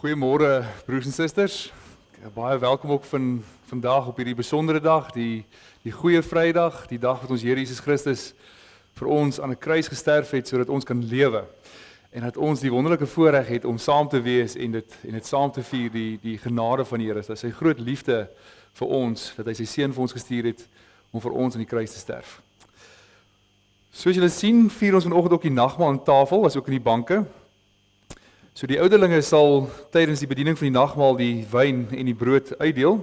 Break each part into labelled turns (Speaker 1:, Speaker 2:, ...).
Speaker 1: Goeiemôre broers en susters. Baie welkom ook vandag op hierdie besondere dag, die goeie Vrydag, die dag wat ons Here Jesus Christus vir ons aan 'n kruis gesterf het sodat ons kan lewe. En dat ons die wonderlike voorreg het om saam te wees en dit saam te vier, die genade van die Here, dat sy groot liefde vir ons, dat hy sy seun vir ons gestuur het om vir ons aan die kruis te sterf. Soos julle sien, vier ons vanoggend ook die nagmaal aan tafel, as ook in die banke. So die ouderlinge sal tydens die bediening van die nagmaal die wyn en die brood uitdeel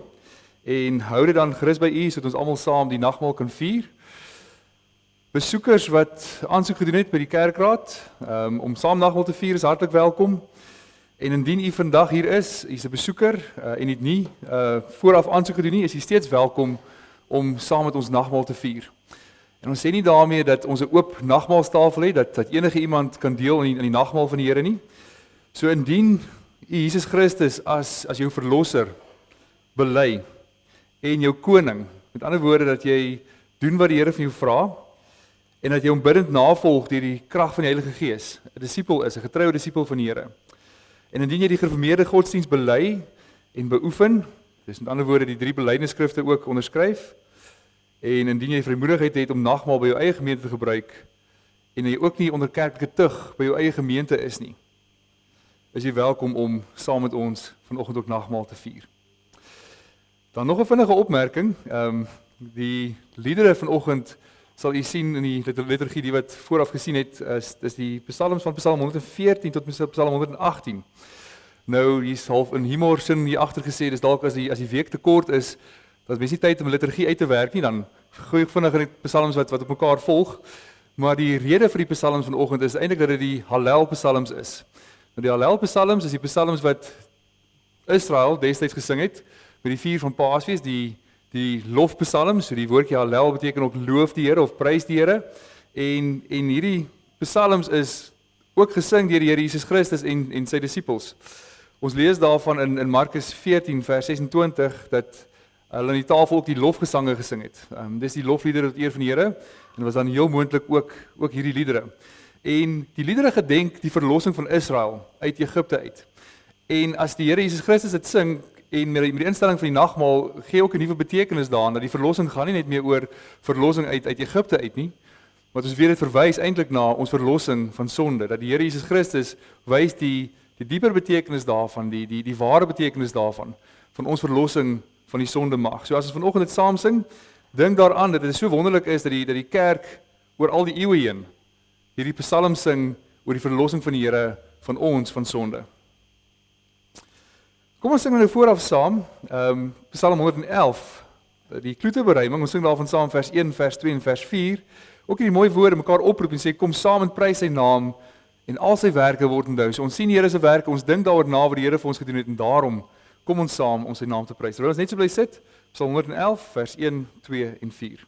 Speaker 1: en hou dit dan gerus by u sodat ons almal saam die nagmaal kan vier. Besoekers wat aansoek gedoen het by die kerkraad om saam nagmaal te vier is hartlik welkom. En indien u vandag hier is, u is 'n besoeker en het nie vooraf aansoek gedoen nie, is u steeds welkom om saam met ons nagmaal te vier. En ons sê nie daarmee dat ons 'n oop nagmaalstafel het, dat enige iemand kan deel in die nagmaal van die Here nie. So indien u Jesus Christus as jou verlosser bely en jou koning, met ander woorde dat jy doen wat die Here van jou vra en dat jy hom bidtend navolg deur die krag van die Heilige Gees, 'n disipel is, 'n getroue disipel van die Here. En indien jy die gereformeerde godsdienst bely en beoefen, dis met ander woorde die 3 belydenisskrifte ook onderskryf, en indien jy vrymoedigheid het om nagmaal by jou eie gemeente te gebruik en jy ook nie onder kerklike tug by jou eie gemeente is nie, is jy welkom om saam met ons vanoggend ook nagmaal te vier. Dan nog 'n vinnige opmerking, die liedere vanoggend sal u sien in die liturgie, die wat vooraf gesien het, is die psalms van Psalm 114 tot Psalm 118. Nou, hier's half in humorsin hier agter gesê, dis dalk as die week te kort is, dat mens nie tyd om 'n liturgie uit te werk nie, dan gooi ek vinnig in die psalms wat op mekaar volg. Maar die rede vir die psalms vanoggend is eintlik dat dit die Hallel psalms is. Nou die Hallel psalms is die psalms wat Israel destyds gesing het met die vier van Paasfees, die lofpsalms, so die woordjie Hallel beteken ook loof die Here of prys die Here. En hierdie psalms is ook gesing deur die Here Jesus Christus en sy disippels. Ons lees daarvan in Markus 14 vers 26 dat hulle aan die tafel ook die lofgesange gesing het. Dis die lofliedere tot eer van die Here en was dan heel moontlik ook hierdie liedere. En die liedere gedenk die verlossing van Israel uit Egipte uit. En as die Here Jesus Christus dit sing en met die instelling van die nagmaal gee ook 'n nuwe betekenis daaraan dat die verlossing gaan nie net meer oor verlossing uit Egipte uit nie, maar ons weet dit verwys eintlik na ons verlossing van sonde, dat die Here Jesus Christus wys die dieper betekenis daarvan, die ware betekenis daarvan, van ons verlossing van die sonde mag. So as ons vanoggend dit saam sing, dink daaraan dat dit so wonderlik is dat die kerk oor al die eeue heen hierdie psalm sing oor die verlossing van die Here van ons van sonde. Kom ons sing nou vooraf saam, Psalm 111, die kloeteberuiming, ons sing daarvan saam vers 1, vers 2 en vers 4, ook hierdie mooi woorde mekaar oproep en sê, kom saam en prys sy naam, en al sy werke word onthou. So ons sien die Here se werke, ons dink daaroor na wat die Here vir ons gedoen het, en daarom kom ons saam om sy naam te prys. Wil ons net so bly sit, Psalm 111, vers 1, 2 en 4.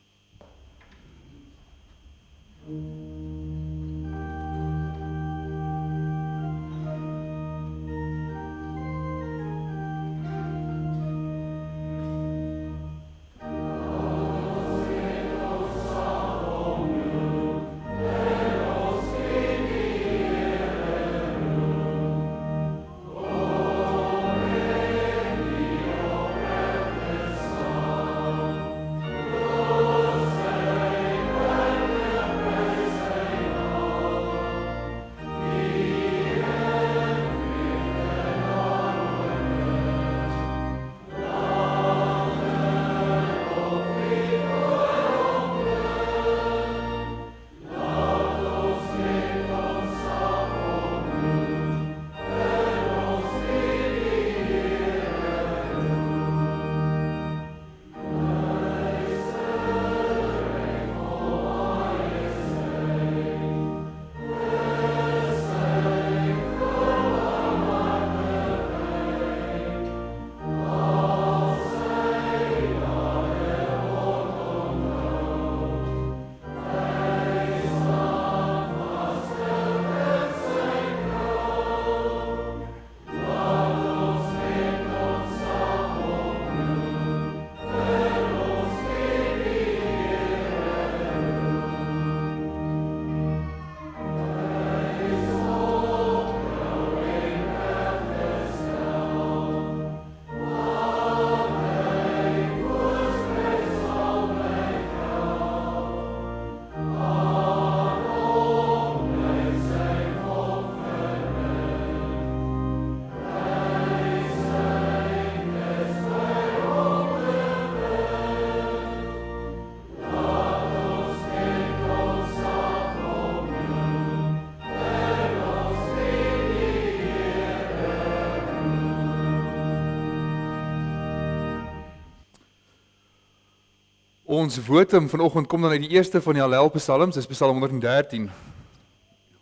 Speaker 1: Ons wotum vanoggend kom dan uit die eerste van die Hallel-psalms, dis Psalm 113.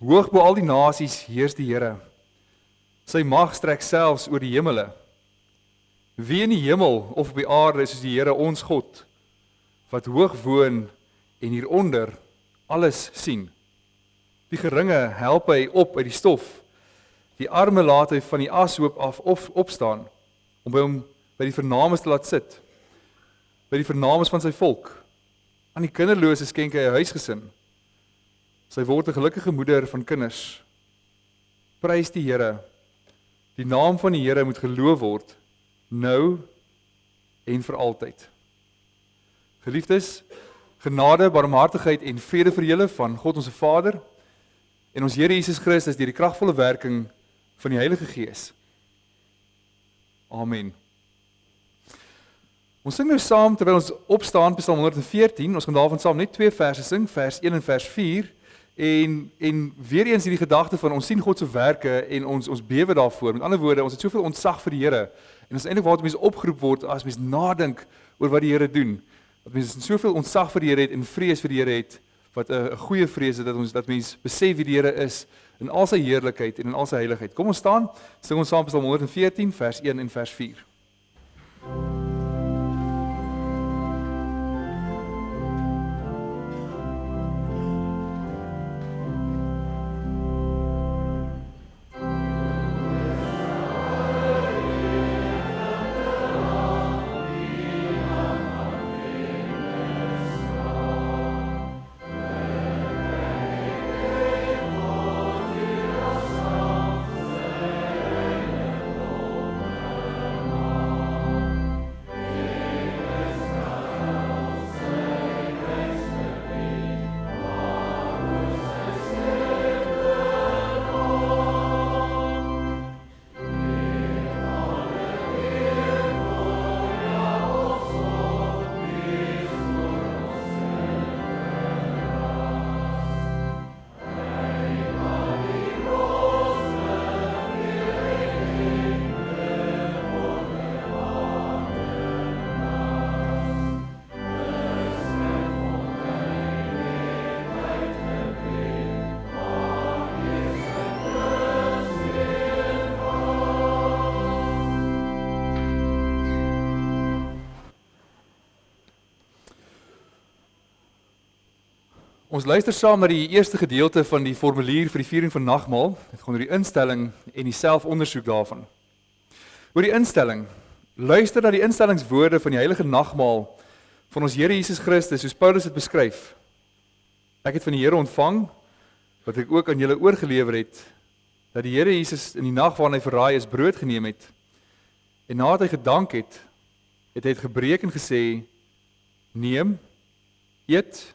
Speaker 1: Hoog bo al die nasies heers die Here. Sy mag strek selfs oor die hemele. Wie in die hemel of op die aarde is soos die Here ons God, wat hoog woon en hieronder alles sien. Die geringe help hy op uit die stof, die arme laat hy van die ashoop af opstaan, om by hom by die vernames te laat sit, by die vernames van sy volk. Aan die kinderlose skenk hy 'n huisgesin. Sy word 'n gelukkige moeder van kinders. Prys die Here. Die naam van die Here moet geloof word, nou en vir altyd. Geliefdes, genade, barmhartigheid en vrede vir julle van God ons Vader en ons Here Jesus Christus deur die kragvolle werking van die Heilige Gees. Amen. Ons sing nou saam terwyl ons opstaan, Psalm 114, ons gaan daarvan saam net 2 verse sing, vers 1 en vers 4, en weer eens hierdie gedagte van ons sien God se werke en ons bewe daarvoor. Met ander woorde, ons het soveel ontzag vir die Here, en ons eintlik waar mense opgeroep word as mens nadink oor wat die Here doen, dat mense soveel ontzag vir die Here het en vrees vir die Here het, wat 'n goeie vrees is, dat mense besef wie die Here is, in al sy heerlikheid en in al sy heiligheid. Kom ons staan, sing ons saam Psalm 114, vers 1 en vers 4. Ons luister saam na die eerste gedeelte van die formulier vir die viering van nagmaal. Dit gaan oor die instelling en die selfondersoek daarvan. Oor die instelling. Luister na die instellingswoorde van die heilige nagmaal van ons Here Jesus Christus, soos Paulus dit beskryf. Ek het van die Here ontvang, wat ek ook aan julle oorgelewer het, dat die Here Jesus in die nag waarin hy verraai is, brood geneem het, en nadat hy gedank het, het hy het gebreek en gesê, neem, eet,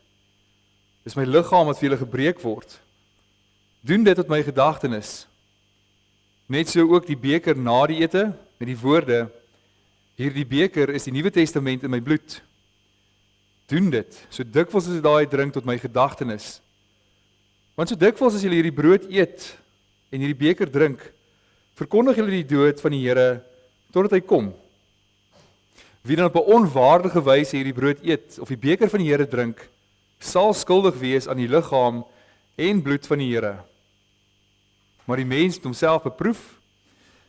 Speaker 1: dis my liggaam wat vir julle gebreek word. Doen dit tot my gedagtenis. Net so ook die beker na die ete, met die woorde, hierdie beker is die Nuwe Testament in my bloed. Doen dit, so dikwels as jy daai drink tot my gedagtenis. Want so dikwels as julle hierdie brood eet, en hierdie beker drink, verkondig julle die dood van die Here, totdat hy kom. Wie dan op 'n onwaardige wyse hierdie brood eet, of die beker van die Here drink, sal skuldig wees aan die liggaam en bloed van die Here. Maar die mens moet homself beproef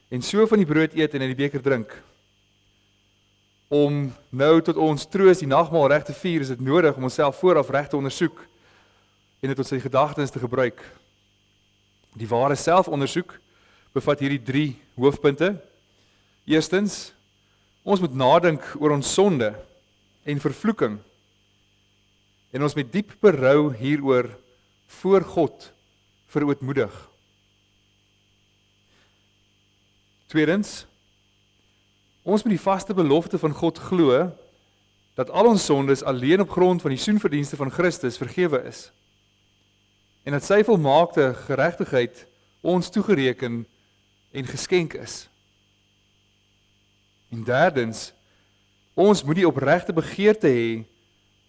Speaker 1: en so van die brood eet en uit die beker drink. Om nou tot ons troos die nagmaal reg te vier, is dit nodig om onsself vooraf reg te ondersoek en dit tot sy gedagtenis te gebruik. Die ware selfondersoek bevat hierdie 3 hoofpunte. Eerstens, ons moet nadink oor ons sonde en vervloeking. En ons met diep berou hieroor voor God verootmoedig. Tweedens, ons moet die vaste belofte van God glo dat al ons sondes alleen op grond van die soenverdienste van Christus vergewe is. En dat sy volmaakte geregtigheid ons toegereken en geskenk is. En derdens, ons moet die opregte begeerte hê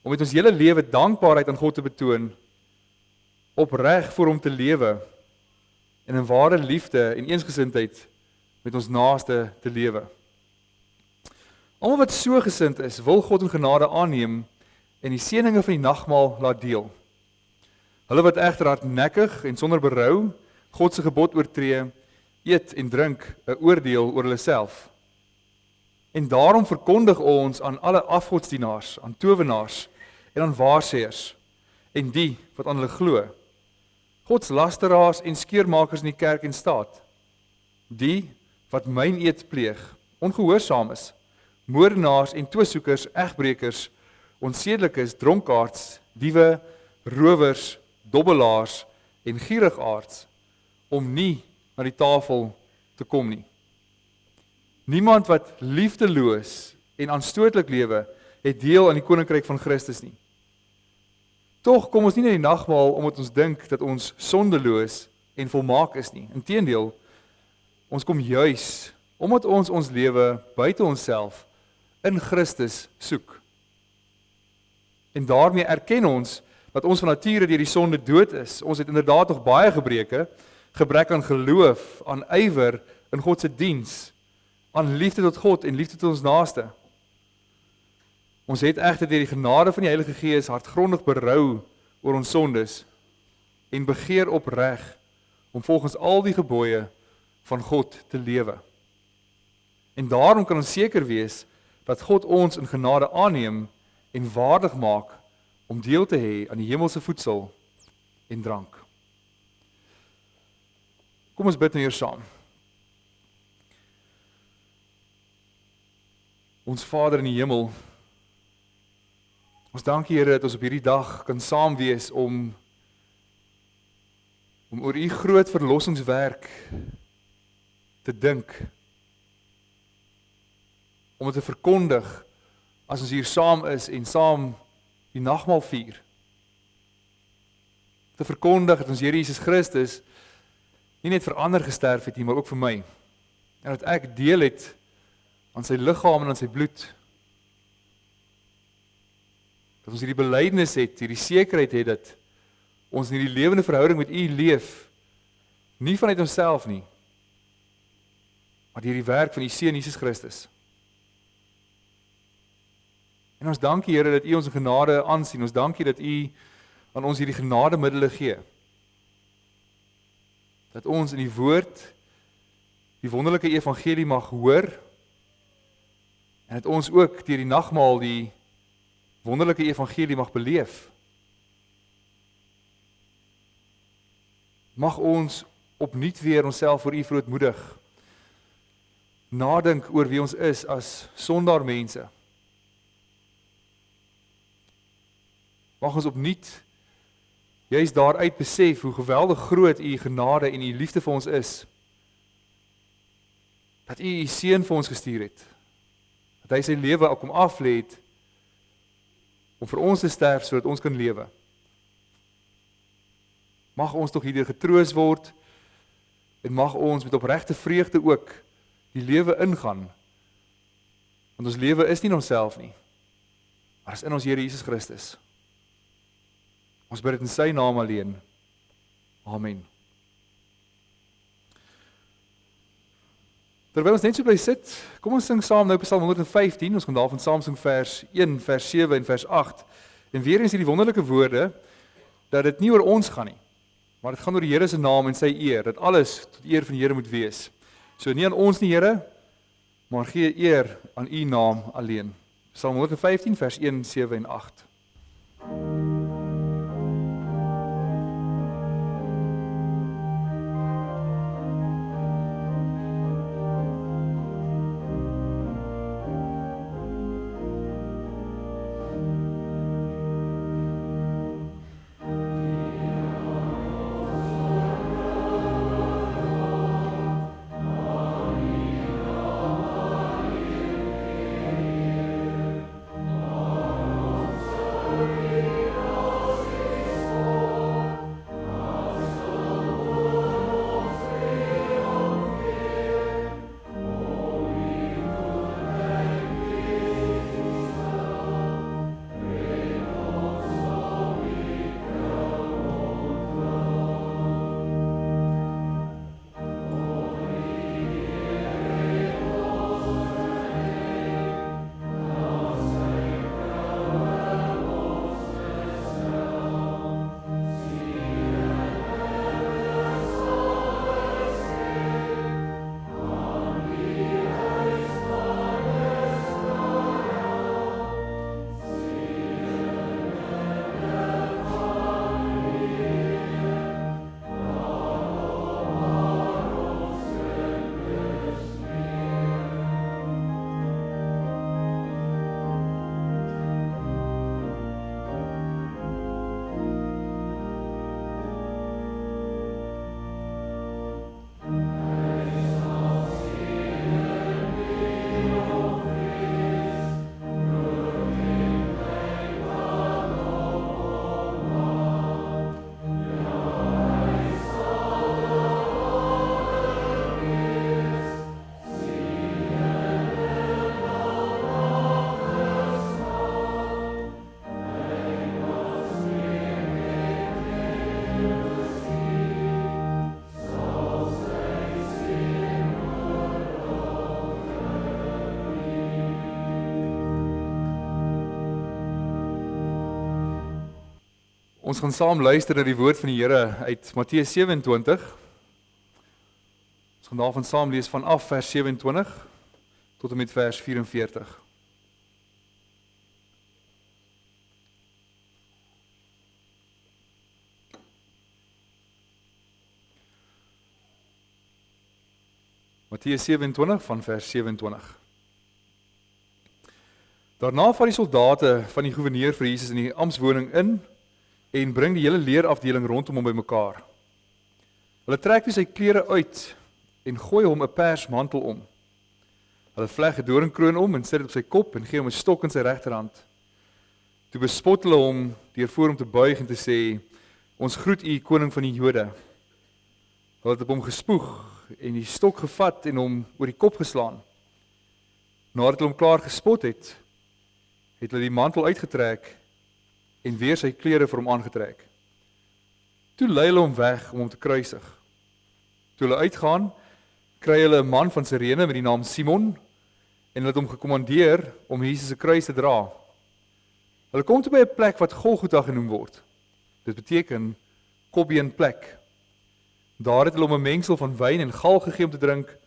Speaker 1: om met ons hele lewe dankbaarheid aan God te betoon, opreg vir hom te lewe en in ware liefde en eensgesindheid met ons naaste te lewe. Almal wat so gesind is, wil God in genade aanneem en die seëninge van die nagmaal laat deel. Hulle wat egter hardnekkig en sonder berou God se gebod oortree, eet en drink 'n oordeel oor hulle self. En daarom verkondig ons aan alle afgodsdienaars, aan towenaars en aan waarsêers en die wat aan hulle glo, godslasteraars en skeurmakers in die kerk en staat, die wat myn eed pleeg, ongehoorsaam is, moordenaars en toosoekers, egbrekers, onsedelikes, dronkaards, diewe, rowers, dobbelaars en gierigaards, om nie na die tafel te kom nie. Niemand wat liefdeloos en aanstootlik lewe, het deel aan die koninkryk van Christus nie. Tog kom ons nie na die nagmaal omdat ons dink dat ons sondeloos en volmaak is nie. Inteendeel, ons kom juis omdat ons lewe buite onsself in Christus soek. En daarmee erken ons dat ons van nature deur die sonde dood is. Ons het inderdaad nog baie gebreke, gebrek aan geloof, aan ywer in God se diens, aan liefde tot God en liefde tot ons naaste. Ons het egter deur die genade van die Heilige Gees hartgrondig berou oor ons sondes en begeer opreg om volgens al die gebooie van God te lewe. En daarom kan ons seker wees dat God ons in genade aanneem en waardig maak om deel te hê aan die hemelse voedsel en drank. Kom ons bid nou hier saam. Ons Vader in die hemel, ons dank U Here dat ons op hierdie dag kan saam wees om oor U groot verlossingswerk te dink, om dit te verkondig as ons hier saam is en saam die nagmaal vier. Te verkondig dat ons Here Jesus Christus nie net vir ander gesterf het nie, maar ook vir my. En dat ek deel het aan sy liggaam en aan sy bloed. Dat ons hierdie belydenis het, hierdie sekerheid het dat ons in hierdie lewende verhouding met U leef, nie vanuit onsself nie, maar deur die werk van U Seun Jesus Christus. En ons dank U Here dat U ons in genade aansien. Ons dank U dat U aan ons hierdie genademiddele gee. Dat ons in die woord die wonderlike evangelie mag hoor en dat ons ook deur die nagmaal die wonderlike evangelie mag beleef. Mag ons opnuut weer onsself voor U verootmoedig. Nadink oor wie ons is as sondaar mense. Mag ons opnuut juis daaruit besef hoe geweldig groot U genade en U liefde vir ons is. Dat U U Seun vir ons gestuur het. Dat hy sy lewe ook kom aflê het om vir ons te sterf sodat ons kan lewe. Mag ons tog hierdeur getroos word en mag ons met opregte vreugde ook die lewe ingaan. Want ons lewe is nie in onsself nie, maar is in ons Here Jesus Christus. Ons bid dit in sy naam alleen. Amen. Terwyl ons net so bly sit, kom ons sing saam nou Psalm 115, ons gaan daarvan saam sing vers 1, vers 7 en vers 8. En weer eens hierdie wonderlike woorde, dat dit nie oor ons gaan nie, maar dit gaan oor die Here se naam en sy eer, dat alles tot eer van die Here moet wees. So nie aan ons nie, Here, maar gee eer aan U naam alleen. Psalm 115, vers 1, 7 en 8. Ons gaan saam luister na die woord van die Here uit Matteus 27. Ons gaan daarvan saam lees vanaf vers 27 tot en met vers 44. Matteus 27 van vers 27. Daarna vat die soldate van die goewerneur vir Jesus in die amptswoning in en bring die hele leerafdeling rondom hom bymekaar. Hulle trek toe sy klere uit en gooi hom 'n pers mantel om. Hulle vleg 'n doringkroon om en sit dit op sy kop en gee hom 'n stok in sy regterhand. Toe bespot hulle hom deur voor hom te buig en te sê: "Ons groet u, koning van die Jode." Hulle het op hom gespoeg en die stok gevat en hom oor die kop geslaan. Nadat hulle hom klaar gespot het, het hulle die mantel uitgetrek en weer sy klere vir hom aangetrek. Toe lei hulle hom weg om hom te kruisig. Toe hulle uitgaan, kry hulle 'n man van Sirene met die naam Simon en hulle het hom gekommandeer om Jesus se kruis te dra. Hulle kom toe by 'n plek wat Golgotha genoem word. Dit beteken kopbeen plek. Daar het hulle hom 'n mengsel van wyn en gal gegee om te drink,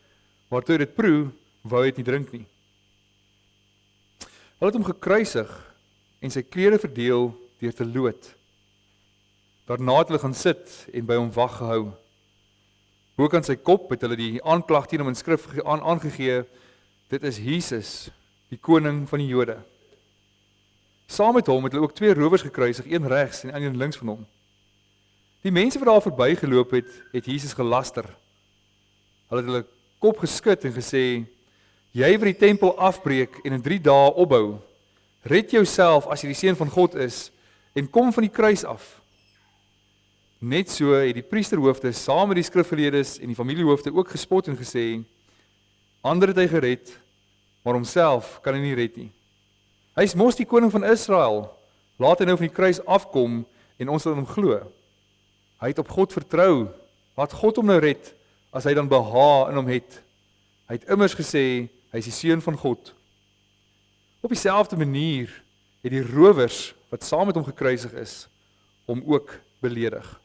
Speaker 1: maar toe hy dit proe, wou hy dit nie drink nie. Hulle het hom gekruisig en sy klere verdeel deur te loot. Daarna het hulle gaan sit en by hom wag gehou. Bo aan sy kop het hulle die aanklag teen hom in skrif aangegee: "Dit is Jesus, die koning van die Jode." Saam met hom het hulle ook 2 rowers gekruisig, een regs en een links van hom. Die mense wat daar verbygeloop het Jesus gelaster. Hulle het hulle kop geskud en gesê: "Jy wat die tempel afbreek en in 3 dae opbou, red jouself as jy die seun van God is en kom van die kruis af." Net so het die priesterhoofde saam met die skrifgeleerdes en die familiehoofde ook gespot en gesê: "Ander het hy gered, maar homself kan hy nie red nie. Hy is mos die koning van Israel. Laat hy nou van die kruis afkom en ons sal in hom glo. Hy het op God vertrou. Laat God hom nou red as hy dan behaag in hom het. Hy het immers gesê hy is die seun van God." Op dieselfde manier het die rowers wat saam met hom gekruisig is, hom ook beledig.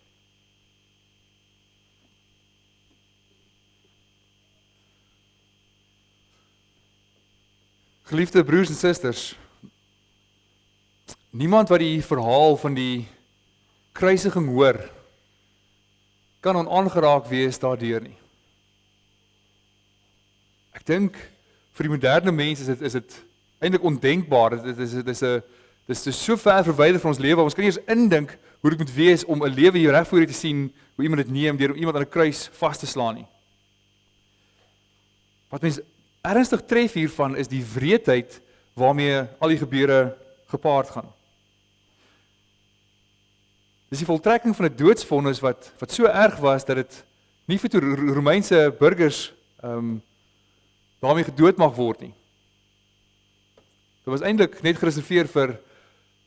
Speaker 1: Geliefde broers en susters, niemand wat die verhaal van die kruisiging hoor, kan onaangeraak wees daardeur nie. Ek dink vir die moderne mens is dit eintlik ondenkbaar. Dit is so ver verwyder van ons lewe. Ons kan nie eens indink hoe dit moet wees om 'n lewe hier reg voor u te sien, hoe iemand dit neem deur om iemand aan 'n kruis vas te slaan nie. Wat mens ernstig tref hiervan is die wreedheid waarmee al die gebeure gepaard gaan. Dis die voltrekking van 'n doodsvonnis wat so erg was dat dit nie vir Romeinse burgers daarmee gedood mag word nie. Dit was eintlik net gereserveer vir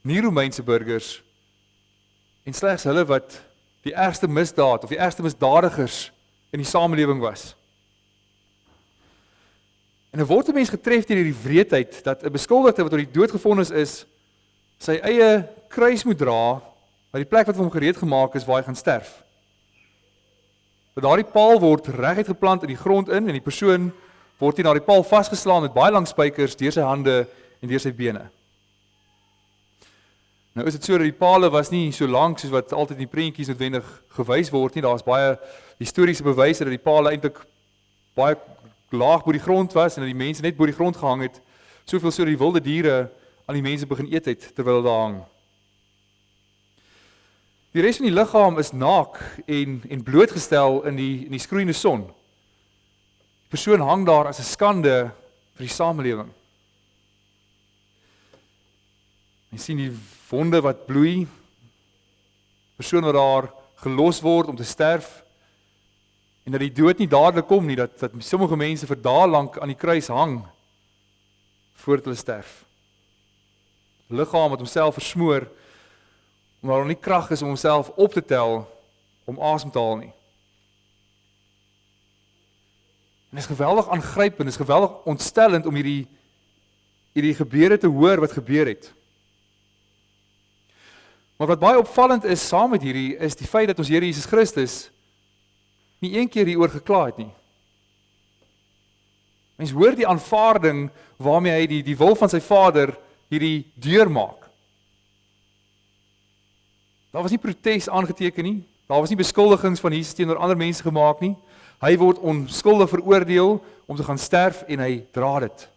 Speaker 1: nie-Romeinse burgers en slegs hulle wat die ergste misdaad of die ergste misdadigers in die samelewing was. En dan word 'n mens getref deur hierdie wreedheid dat 'n beskuldigde wat oor die dood gevonnis is, sy eie kruis moet dra na die plek wat vir hom gereed gemaak is waar hy gaan sterf. Dat daardie paal word reguit geplant in die grond in en die persoon word hier na die paal vasgeslaan met baie lang spykers deur sy hande en deur sy bene. Nou is dit so dat die pale was nie so lank soos wat altyd in die prentjies noodwendig gewys word nie. Daar's baie historiese bewyse dat die pale eintlik baie laag bo die grond was en dat die mense net bo die grond gehang het, soveel so dat die wilde diere aan die mense begin eet het terwyl hulle daar hang. Die res van die liggaam is naak en blootgestel in die skroeiende son. Die persoon hang daar as 'n skande vir die samelewing. Jy sien die wonde wat bloei, persoon wat daar gelos word om te sterf, en dat die dood nie dadelik kom nie, dat sommige mense vir dae lank aan die kruis hang, voordat hulle sterf. Liggaam wat homself versmoor, omdat daar nie krag is om homself op te tel, om asem te haal nie. En dit is geweldig aangrypend, dit is geweldig ontstellend om hierdie gebeure te hoor wat gebeur het. Maar wat baie opvallend is saam met hierdie, is die feit dat ons Here Jesus Christus nie een keer hieroor gekla het nie. Mens hoor die aanvaarding waarmee hy die wil van sy Vader hierdie deur maak. Daar was nie protes aangeteken nie, daar was nie beskuldigings van Jesus teenoor ander mense gemaak nie. Hy word onskuldig veroordeel om te gaan sterf en hy dra dit.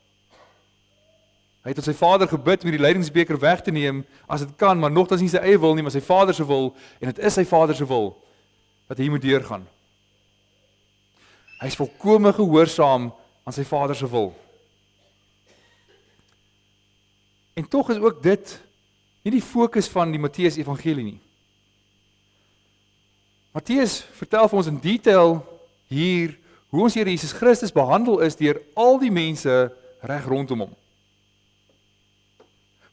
Speaker 1: Hy het tot sy Vader gebid om die lydingsbeker weg te neem as dit kan, maar nogtans nie sy eie wil nie, maar sy Vader se wil, en dit is sy Vader se wil dat hy moet deurgaan. Hy is volkome gehoorsaam aan sy Vader se wil. En tog is ook dit nie die fokus van die Matteus Evangelie nie. Matteus vertel vir ons in detail hier hoe ons Here Jesus Christus behandel is deur al die mense reg rondom hom.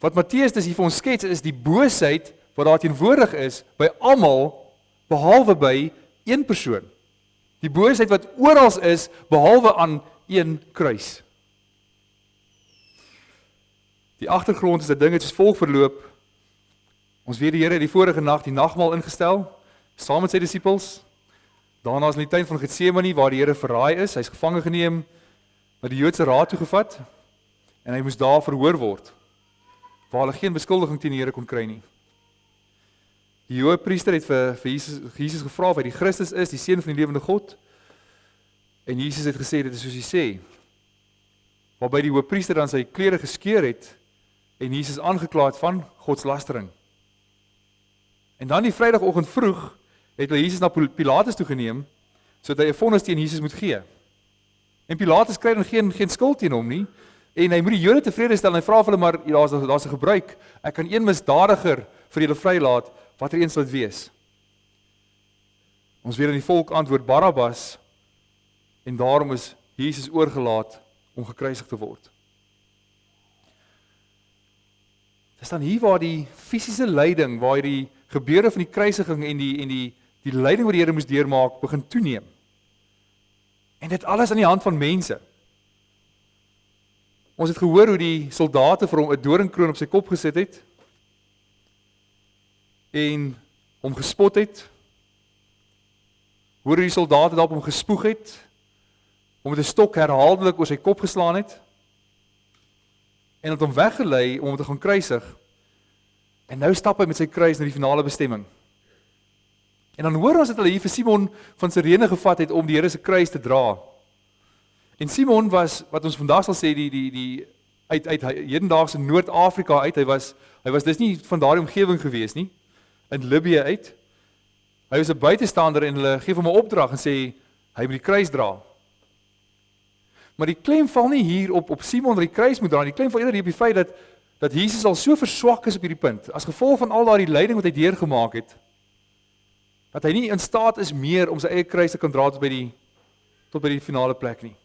Speaker 1: Wat Matteus dus hier vir ons skets is die boosheid wat daar teenwoordig is by almal behalwe by een persoon. Die boosheid wat oral is behalwe aan een kruis. Die agtergrond is dat dinge soos volg verloop. Ons weet die Here het die vorige nag die nagmaal ingestel saam met sy disippels. Daarna is in die tuin van Getsemane waar die Here verraai is, hy's gevange geneem, na die Joodse raad toe gevat en hy moes daar verhoor word, waar hulle geen beskuldiging teen die Here kon kry nie. Die Hoëpriester het vir Jesus gevra of hy die Christus is, die seun van die lewende God, en Jesus het gesê, dit is soos hy sê, waarby die Hoëpriester dan sy klere geskeur het en Jesus aangekla het van godslastering. En dan die Vrydagoggend vroeg het hulle Jesus na Pilatus toegeneem, sodat hy 'n vonnis teen Jesus moet gee. En Pilatus kry dan geen skuld teen hom nie, en hy moet die Jode tevrede stel, en hy vra vir hulle, maar daar's 'n gebruik, ek kan een misdadiger vir julle vrylaat, watter een sal dit wees? Ons weet in die volk antwoord Barabbas, en daarom is Jesus oorgelaat om gekruisig te word. Dis dan hier waar die fisiese lyding, waar die gebeure van die kruisiging en die lyding wat die Here moes deurmaak, begin toeneem. En dit alles aan die hand van mense. Ons het gehoor hoe die soldate vir hom 'n doringkroon op sy kop gesit het en hom gespot het. Hoor hoe die soldate daarop hom gespoeg het, hom met 'n stok herhaaldelik oor sy kop geslaan het en het hom weggelei om hom te gaan kruisig. En nou stap hy met sy kruis na die finale bestemming. En dan hoor ons dat hulle hier vir Simon van Sirene gevat het om die Here se kruis te dra. En Simon was, wat ons vandag sal sê, uit hedendaagse Noord-Afrika uit, hy was dis nie van daardie omgewing gewees nie, in Libië uit. Hy was 'n buitestander en hulle gee hom 'n opdrag en sê, hy moet die kruis dra. Maar die klem val nie hier op Simon wat die kruis moet dra, die klem val eerder hier op die feit dat Jesus al so verswak is op hierdie punt, as gevolg van al daardie lyding wat hy deurgemaak het, dat hy nie in staat is meer om sy eie kruis te kan dra tot by die finale plek nie.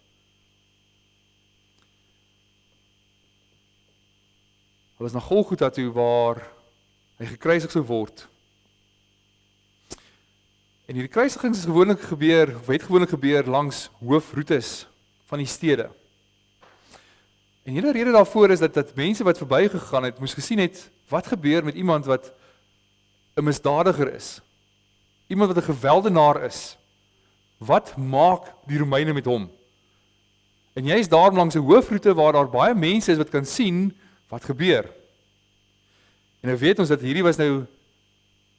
Speaker 1: Hulle is na Golgotha toe waar hy gekruisig sou word. En hierdie kruisigings het gewoonlik gebeur langs hoofroetes van die stede. En die hele rede daarvoor is dat mense wat verbygegaan het, moes gesien het, wat gebeur met iemand wat 'n misdadiger is. Iemand wat 'n geweldenaar is. Wat maak die Romeine met hom? En jy is daar langs 'n hoofroete waar daar baie mense is wat kan sien wat gebeur. En nou weet ons dat hierdie was nou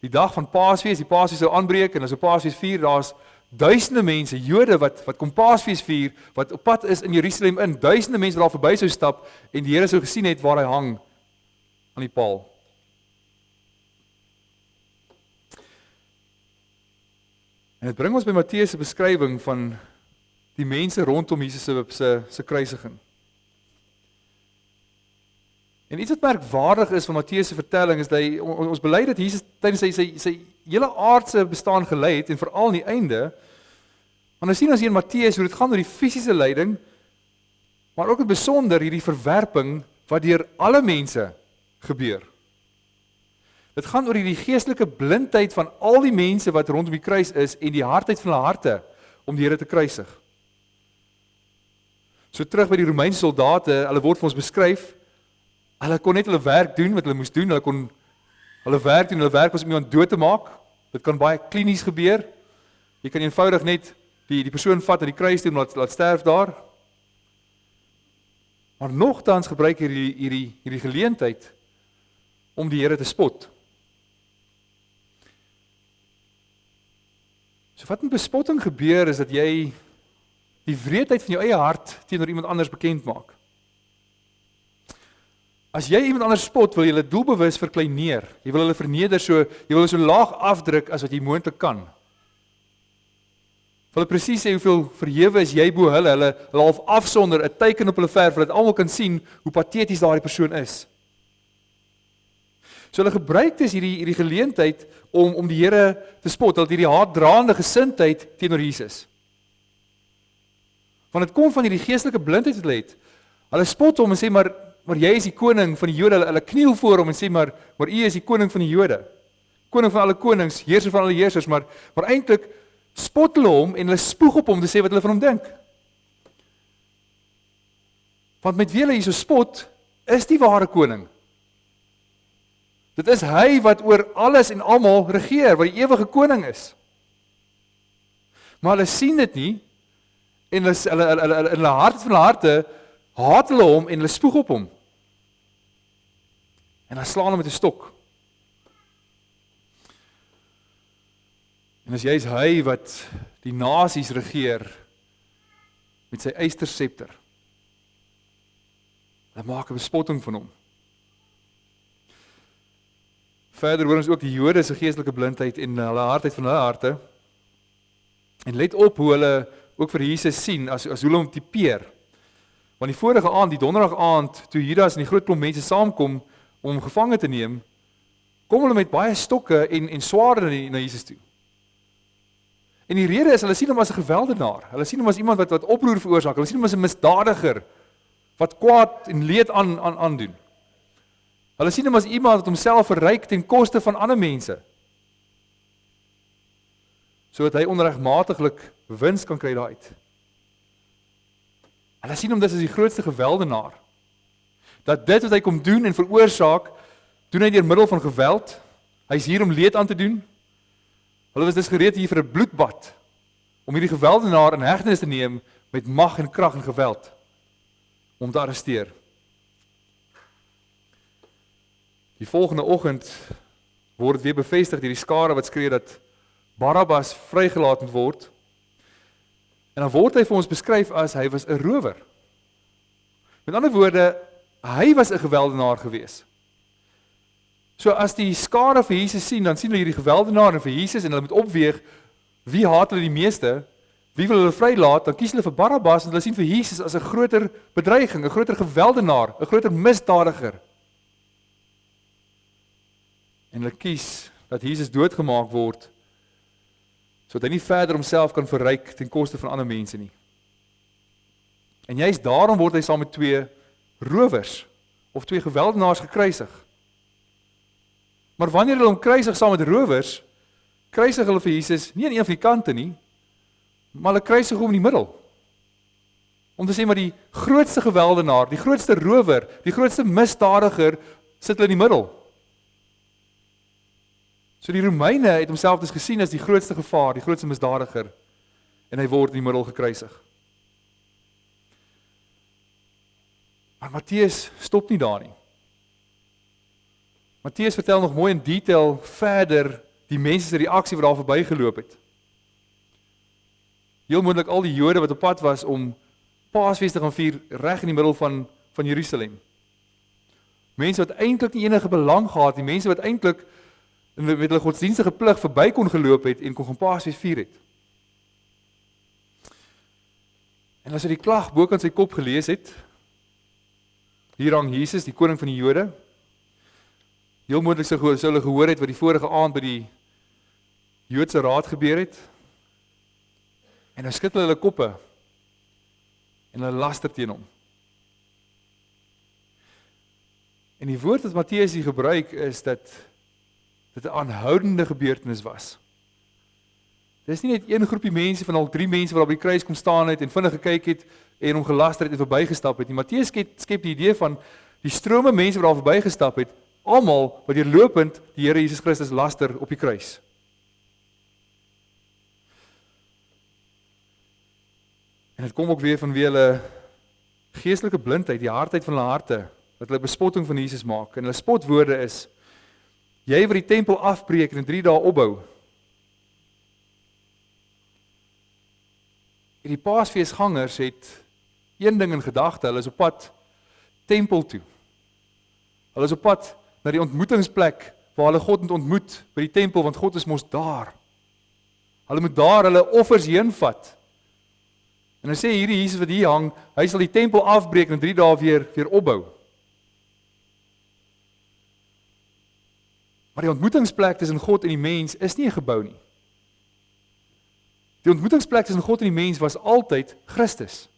Speaker 1: die dag van Paasfees, die Paasfees sou aanbreek en as op Paasfees vier, daar's duisende mense, Jode wat kom Paasfees vier, wat op pad is in Jerusalem in, duisende mense wat daar verby sou stap en die Here sou gesien het waar hy hang aan die paal. En dit bring ons by Matteus se beskrywing van die mense rondom Jesus se kruisiging. En iets wat merkwaardig is van Matteus se vertelling is dat ons bely dat Jesus tydens sy hele aardse bestaan gelei het en veral aan die einde. Maar nou sien ons hier in Matteus hoe dit gaan oor die fisiese lyding, maar ook in besonder hierdie verwerping wat deur alle mense gebeur. Dit gaan oor die geestelike blindheid van al die mense wat rondom die kruis is en die hardheid van hulle harte om die Here te kruisig. So terug by die Romeinse soldate, hulle word vir ons beskryf, hulle kon net hulle werk doen wat hulle moes doen, hulle kon Hulle werk doen, hulle werk was om iemand dood te maak. Dit kan baie klinies gebeur. Jy kan eenvoudig net die persoon vat na die kruis toe en laat sterf daar. Maar nogtans gebruik hierdie geleentheid om die Here te spot. So wat met bespotting gebeur is dat jy die wreedheid van jou eie hart teenoor iemand anders bekend maak. As jy iemand anders spot, wil jy hulle doelbewus verkleineer. Jy wil hulle verneder jy wil hulle so laag afdruk as wat jy moontlik kan. Wil presies sê hoeveel verhewe is jy bo hulle half afsonder, 'n teken op hulle verf, dat almal kan sien hoe pateties daardie persoon is. So hulle gebruik dus hierdie geleentheid om die Here te spot, dat hierdie haatdraande gesindheid teenoor Jesus. Want dit kom van hierdie geestelike blindheid wat hulle het. Hulle spot hom en sê maar jy is die koning van die Jode. Hulle kniel voor hom en sê maar u is die koning van die Jode. Koning van alle konings, heerser van alle heersers, maar eintlik spot hulle hom en hulle spoeg op hom te sê wat hulle van hom dink. Want met wie hulle hier so spot, is die ware koning. Dit is hy wat oor alles en almal regeer, wat die ewige koning is. Maar hulle sien dit nie, en hulle in hulle harte haat hulle hom en hulle spoeg op hom. En hulle slaan hom met 'n stok. En as jy is hy wat die nasies regeer met sy eysterscepter. Hulle maak 'n bespotting van hom. Verder hoor ons ook die Jode se geestelike blindheid en hulle hardheid van hulle harte. En let op hoe hulle ook vir Jesus sien as hulle hom tipeer. Want die vorige aand, die donderdag aand, toe Judas en die groot klomp mense saamkom om hom gevange te neem, kom hulle met baie stokke en swaarde na Jesus toe. En die rede is, hulle sien hom as 'n geweldenaar. Hulle sien hom as iemand wat oproer veroorsaak. Hulle sien hom as 'n misdadiger wat kwaad en leed aandoen. Hulle sien hom as iemand wat homself verryk ten koste van ander mense, sodat hy onregmatiglik wins kan kry daaruit. Hulle sien hom dus as die grootste geweldenaar. Dat dit wat hy kom doen en veroorsaak, doen hy deur middel van geweld. Hy is hier om leed aan te doen. Hulle was dus gereed hier vir 'n bloedbad, om hierdie geweldenaar in hegtenis te neem met mag en krag en geweld, om te arresteer. Die volgende oggend word dit weer bevestig deur die skare wat skree dat Barabbas vrygelaat moet word. En dan word hy vir ons beskryf as hy was 'n rower. Met ander woorde, hy was 'n geweldenaar gewees. So as die skare vir Jesus sien, dan sien hulle hierdie geweldenaar en vir Jesus en hulle moet opweeg wie haat hulle die meeste, wie wil hulle vrylaat, dan kies hulle vir Barabbas en hulle sien vir Jesus as 'n groter bedreiging, 'n groter geweldenaar, 'n groter misdadiger. En hulle kies dat Jesus doodgemaak word, sodat hy nie verder homself kan verryk ten koste van ander mense nie. En juist daarom word hy saam met 2 rowers, of 2 geweldenaars gekruisig. Maar wanneer hulle hom kruisig saam met rowers, kruisig hulle vir Jesus nie aan een van die kante nie, maar hulle kruisig hom in die middel. Om te sê maar die grootste geweldenaar, die grootste rower, die grootste misdadiger, sit hulle in die middel. So die Romeine het homself dus gesien as die grootste gevaar, die grootste misdadiger, en hy word in die middel gekruisig. Maar Matteus stop nie daar nie. Matteus vertel nog mooi in detail verder die mense se reaksie wat daar verbygeloop het. Heel moontlik al die Jode wat op pad was om Paasfees te gaan vier reg in die middel van Jerusalem. Mense wat eintlik nie enige belang gehad nie, mense wat eintlik met hulle godsdienstige plig verby kon geloop het en kon gaan Paasfees vier het. En as hy die klag bo kan sy kop gelees het, hier hang Jesus, die koning van die Jode. Heel moontlik sou hulle gehoor het wat die vorige aand by die Joodse raad gebeur het. En nou skud hulle koppe en hulle laster teen hom. En die woord wat Matteus hier gebruik is dat dit 'n aanhoudende gebeurtenis was. Dit is nie net een groepie mense van al 3 mense wat op die kruis kom staan het en vinnig gekyk het en hom gelaster het en verbygestap het nie. Matteus skep die idee van die strome mense wat daar verbygestap het, almal wat deurlopend die Here Jesus Christus laster op die kruis. En dit kom ook weer vanweë hulle geestelike blindheid, die hardheid van hulle harte, dat hulle bespotting van Jesus maak. En hulle spotwoorde is, jy wil die tempel afbreek en in 3 dae opbou. En die Paasfeesgangers het een ding in gedagte, hulle is op pad tempel toe. Hulle is op pad na die ontmoetingsplek waar hulle God moet ontmoet by die tempel, want God is mos daar. Hulle moet daar hulle offers heen vat. En dan sê hierdie Jesus wat hier hang, hy sal die tempel afbreek en in 3 dae weer opbou. Maar die ontmoetingsplek tussen God en die mens is nie 'n gebou nie. Die ontmoetingsplek tussen God en die mens was altyd Christus.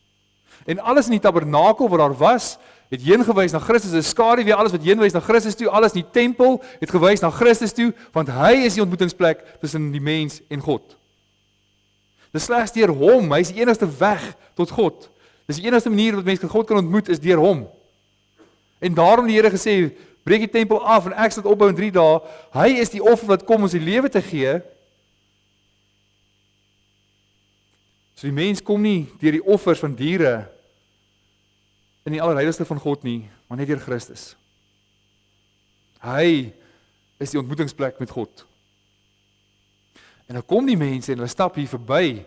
Speaker 1: En alles in die tabernakel wat daar was, het heen gewys na Christus. Dit is skaduwee, alles wat heen wys na Christus toe, alles in die tempel het gewys na Christus toe, want hy is die ontmoetingsplek tussen die mens en God. Dis slegs deur hom, hy is die enigste weg tot God. Dis die enigste manier wat mense God kan ontmoet, is deur hom. En daarom die Here gesê, breek die tempel af en ek sal dit opbou in 3 dae. Hy is die offer wat kom om sy lewe te gee. So die mens kom nie deur die offers van diere in die allerheiligste van God nie, maar net deur Christus. Hy is die ontmoetingsplek met God. En dan kom die mense en hulle stap hier verby,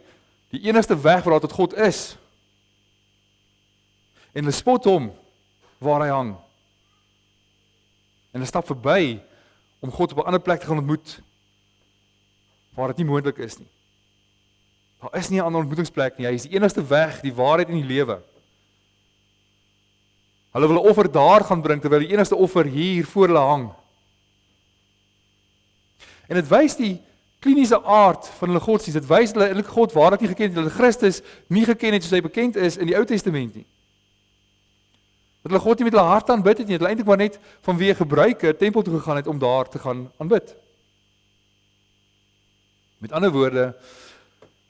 Speaker 1: die enigste weg waar daar tot God is. En hulle spot hom waar hy hang. En hulle stap verby om God op 'n ander plek te gaan ontmoet, waar dit nie moontlik is nie. Daar is nie 'n ander ontmoetingsplek nie, hy is die enigste weg, die waarheid en die lewe. Hulle wil 'n offer daar gaan bring, terwyl die enigste offer hier voor hulle hang. En dit wys die kliniese aard van hulle godsdienst, dit wys hulle eintlik God waarlik nie geken het, hulle Christus nie geken het soos hy bekend is in die Ou Testament nie. Dat hulle God nie met hulle hart aanbid het nie, hulle eintlik maar net vanweë gebruike tempel toe gegaan het om daar te gaan aanbid. Met ander woorde,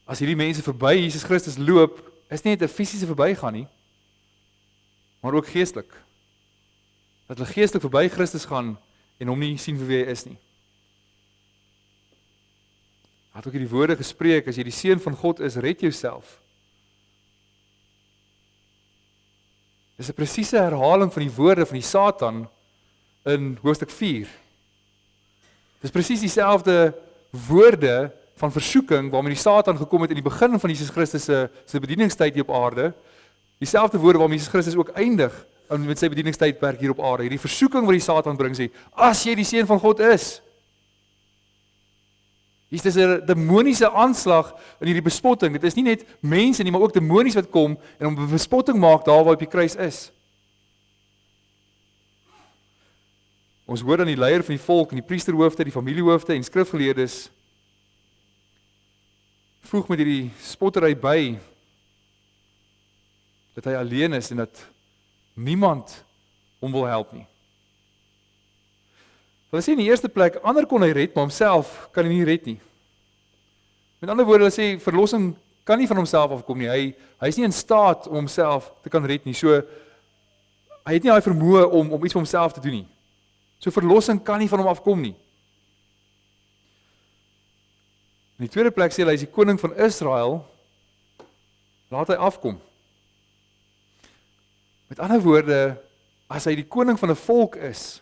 Speaker 1: as hierdie mense verby Jesus Christus loop, is nie net 'n fisiese verbygaan nie, maar ook geestelik. Dat hulle geestelik verby Christus gaan en hom nie sien vir wie hy is nie. Hy het ook hierdie woorde gespreek, as jy die seun van God is, red jouself. Dis 'n presiese herhaling van die woorde van die Satan in hoofstuk 4. Dis presies dieselfde woorde van versoeking waarmee die Satan gekom het in die begin van Jesus Christus se bedieningstyd hier op aarde. Dieselfde woorde waarmee Jesus Christus ook eindig met sy bedieningstydperk hier op aarde. Hierdie versoeking wat die Satan bring, sê, as jy die seun van God is. Hier is 'n demoniese aanslag in hierdie bespotting. Dit is nie net mense nie, maar ook demonies wat kom en om 'n bespotting maak daar waar op die kruis is. Ons hoor aan die leier van die volk, en die priesterhoofde, die familiehoofde en skrifgeleerdes voeg met hierdie spottery by dat hy alleen is en dat niemand hom wil help nie. Hulle sê in die eerste plek, ander kon hy red, maar homself kan hy nie red nie. Met ander woorde, hulle sê, verlossing kan nie van homself afkom nie. Hy is nie in staat om homself te kan red nie. So, hy het nie daai vermoë om iets vir homself te doen nie. So, verlossing kan nie van hom afkom nie. In die tweede plek sê hy is die koning van Israel, laat hy afkom. Met ander woorde, as hy die koning van 'n volk is,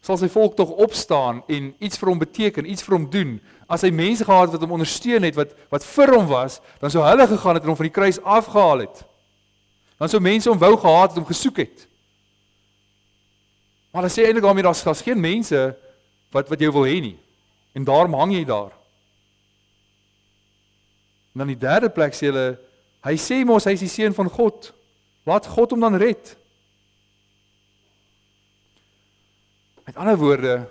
Speaker 1: sal sy volk tog opstaan en iets vir hom beteken, iets vir hom doen. As hy mense gehad het wat hom ondersteun het, wat vir hom was, dan sou hulle gegaan het en hom van die kruis afgehaal het. Dan sou mense hom wou gehad het, hom gesoek het. Maar hulle sê eintlik daarmee, daar's geen mense wat jou wil hê nie. En daarom hang jy daar. En dan die derde plek sê hulle, hy sê mos, hy is die seun van God. Laat God hom dan red. Met ander woorde,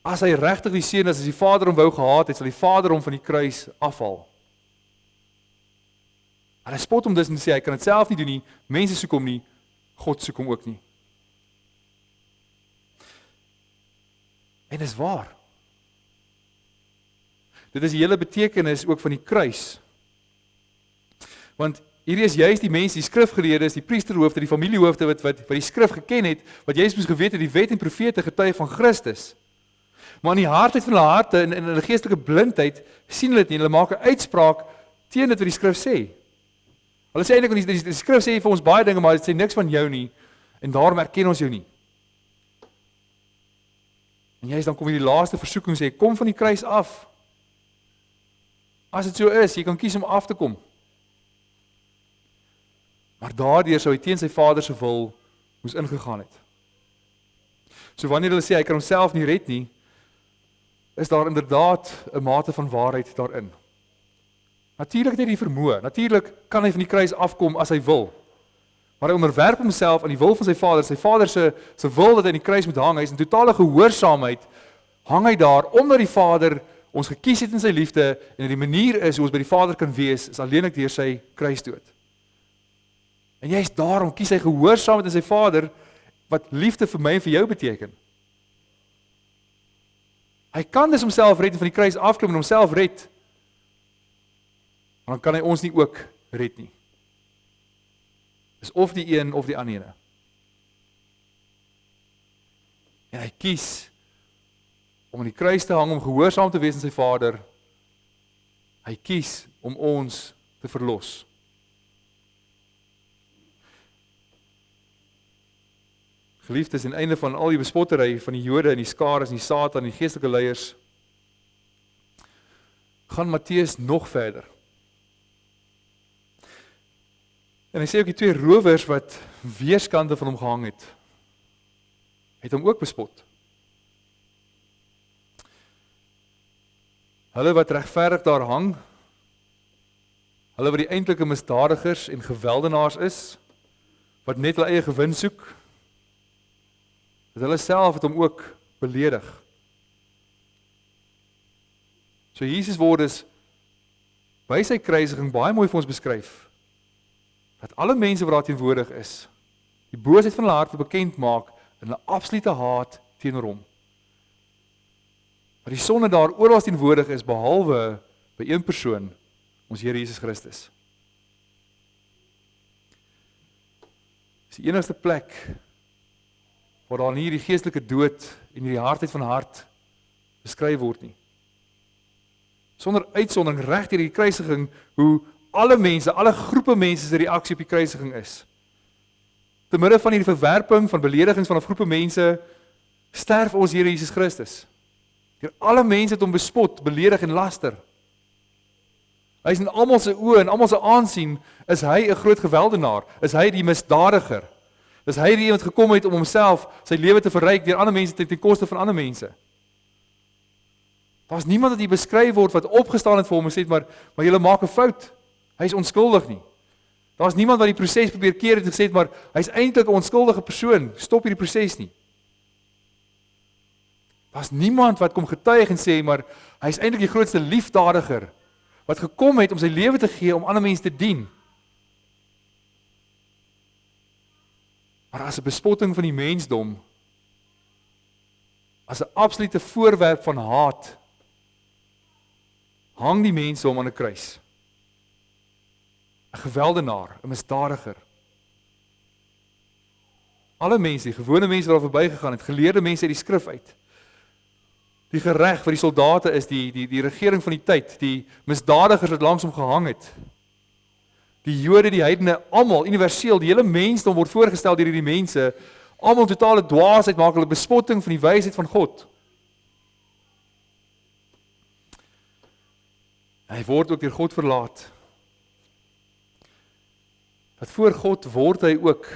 Speaker 1: as hy regtig die seun is, as die Vader hom wou gehad het, sal die Vader hom van die kruis afhaal. En hy spot hom dus en sê, hy kan dit self nie doen nie, mense soek hom nie, God soek hom ook nie. En dis waar. Dit is die hele betekenis ook van die kruis. Want Hierdie is juist die mense, die skrifgeleerdes, die priesterhoofde, die familiehoofde wat die skrif geken het, wat juist moes geweet het, die wet en profete getuig van Christus. Maar in die hardheid van hulle harte en in hulle geestelike blindheid sien hulle dit nie, hulle maak 'n uitspraak teen dit wat die skrif sê. Hulle sê eintlik die skrif sê vir ons baie dinge, maar dit sê niks van jou nie en daarom erken ons jou nie. En juist dan kom die laaste versoeking sê, kom van die kruis af. As dit so is, jy kan kies om af te kom. Maar daardeur sou hy teen sy Vader se wil moes ingegaan het. So wanneer hulle sê hy kan homself nie red nie, is daar inderdaad 'n mate van waarheid daarin. Natuurlik het hy die vermoë, natuurlik kan hy van die kruis afkom as hy wil. Maar hy onderwerp homself aan die wil van sy Vader se wil dat hy in die kruis moet hang, hy is in totale gehoorsaamheid, hang hy daar, omdat die Vader ons gekies het in sy liefde, en die manier is hoe ons by die Vader kan wees, is alleenlik deur sy kruisdood. En juist daarom kies hy gehoorsaamheid in sy Vader, wat liefde vir my en vir jou beteken. Hy kan dus homself red en van die kruis afklim en homself red, maar dan kan hy ons nie ook red nie. Dis of die een of die ander ene. En hy kies om aan die kruis te hang, om gehoorsaam te wees aan sy Vader. Hy kies om ons te verlos. Geliefdes, aan die einde van al die bespottery van die Jode en die skares en die Satan en die geestelike leiers, gaan Matteus nog verder. En hy sê ook die twee rowers wat weerskante van hom gehang het hom ook bespot. Hulle wat regverdig daar hang, hulle wat die eintlike misdadigers en geweldenaars is, wat net hulle eie gewin soek, dat hulle self het hom ook beledig. So Jesus word dus by sy kruisiging baie mooi vir ons beskryf, dat alle mense wat daar teenwoordig is, die boosheid van hulle harte bekend maak en hulle absolute haat teenoor hom. Maar die sonde daar oral teenwoordig is, behalwe by een persoon, ons Here Jesus Christus. Dis die enigste plek waar daar nie die geestelike dood en die hardheid van hart beskryf word nie. Sonder uitsondering reg deur die kruisiging, hoe alle mense, alle groepe mense se reaksie op die kruisiging is. Te midde van die verwerping van beledigings van 'n groepe mense, sterf ons Here Jesus Christus. Deur alle mense het hom bespot, beledig en laster. Hy is in almal se oë en almal se aansien, is hy 'n groot geweldenaar, is hy die misdadiger. Is hy die wat gekom het om homself, sy lewe te verryk deur ander mense ten koste van ander mense. Daar's niemand wat hier beskryf word wat opgestaan het vir hom en sê, maar julle maak 'n fout. Hy is onskuldig nie. Daar's niemand wat die proses probeer keer het en gesê, maar hy's eintlik 'n onskuldige persoon. Stop hierdie proses nie. Daar's niemand wat kom getuig en sê, maar hy's eintlik die grootste liefdadiger wat gekom het om sy lewe te gee om ander mense te dien. Maar as 'n bespotting van die mensdom, as 'n absolute voorwerp van haat, hang die mense hom aan 'n kruis. 'n geweldenaar, 'n misdadiger. Alle mense, die gewone mense wat daar verbygegaan het, geleerde mense uit die skrif uit. Die gereg wat die soldate is, die regering van die tyd, die misdadigers wat langs hom gehang het. Die Jode, die heidene, almal universeel, die hele mensdom word voorgestel deur hierdie mense, almal totale dwaasheid maak hulle bespotting van die wysheid van God. Hy word ook deur God verlaat. Dat voor God word hy ook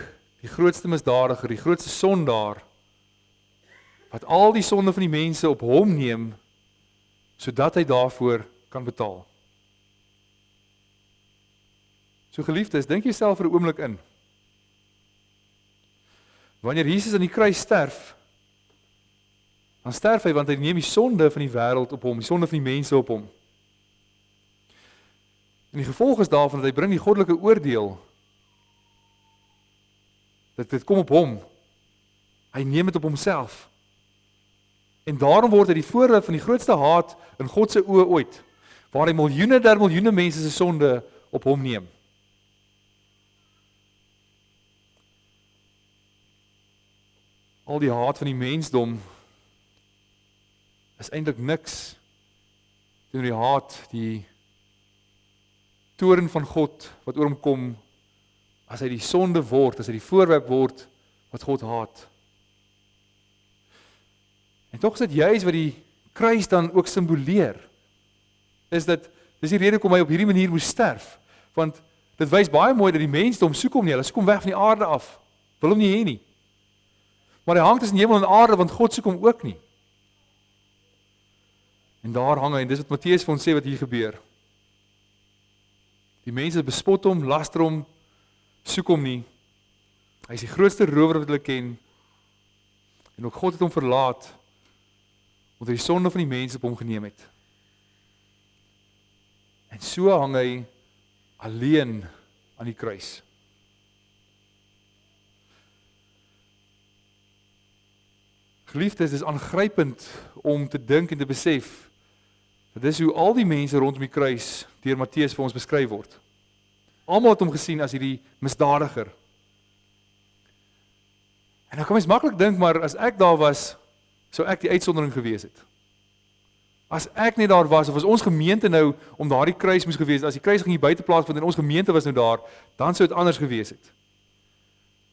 Speaker 1: die grootste misdadiger, die grootste sondaar, wat al die sonde van die mense op hom neem, sodat hy daarvoor kan betaal. So geliefdes, dink jouself vir 'n oomblik in. Wanneer Jesus aan die kruis sterf, dan sterf hy want hy neem die sonde van die wêreld op hom, die sonde van die mense op hom. En die gevolg is daarvan dat hy bring die goddelike oordeel. Dit kom op hom. Hy neem dit op homself. En daarom word hy die voorwerp van die grootste haat in God se oë ooit, waar hy miljoene der miljoene mense se sonde op hom neem. al die haat van die mensdom is eintlik niks teenoor die haat, die toorn van God wat oor hom kom as hy die sonde word, as hy die voorwerp word wat God haat. En tog is dit juis wat die kruis dan ook simboleer, is dat, dis die rede hoekom hy op hierdie manier moes sterf, want dit wys baie mooi dat die mensdom soek hom nie, hulle soek hom weg van die aarde af, wil hom nie hê nie. Maar hy hang tussen hemel en aarde, want God soek hom ook nie. En daar hang hy, en dis wat Matteus vir ons sê wat hier gebeur. Die mense bespot hom, laster hom, soek hom nie. Hy is die grootste rower wat hulle ken, en ook God het hom verlaat, omdat die sonde van die mense op hom geneem het. En so hang hy alleen aan die kruis. Geliefdes, dis aangrypend om te dink en te besef, dat dis hoe al die mense rondom die kruis deur Matteus vir ons beskryf word. Almal het hom gesien as hierdie misdadiger. En dan kan mens maklik dink, maar as ek daar was, sou ek die uitsondering gewees het. As ek nie daar was, of as ons gemeente nou om daardie kruis moes gewees het, as die kruis ging hier buite plaasvind en ons gemeente was nou daar, dan sou dit anders gewees het.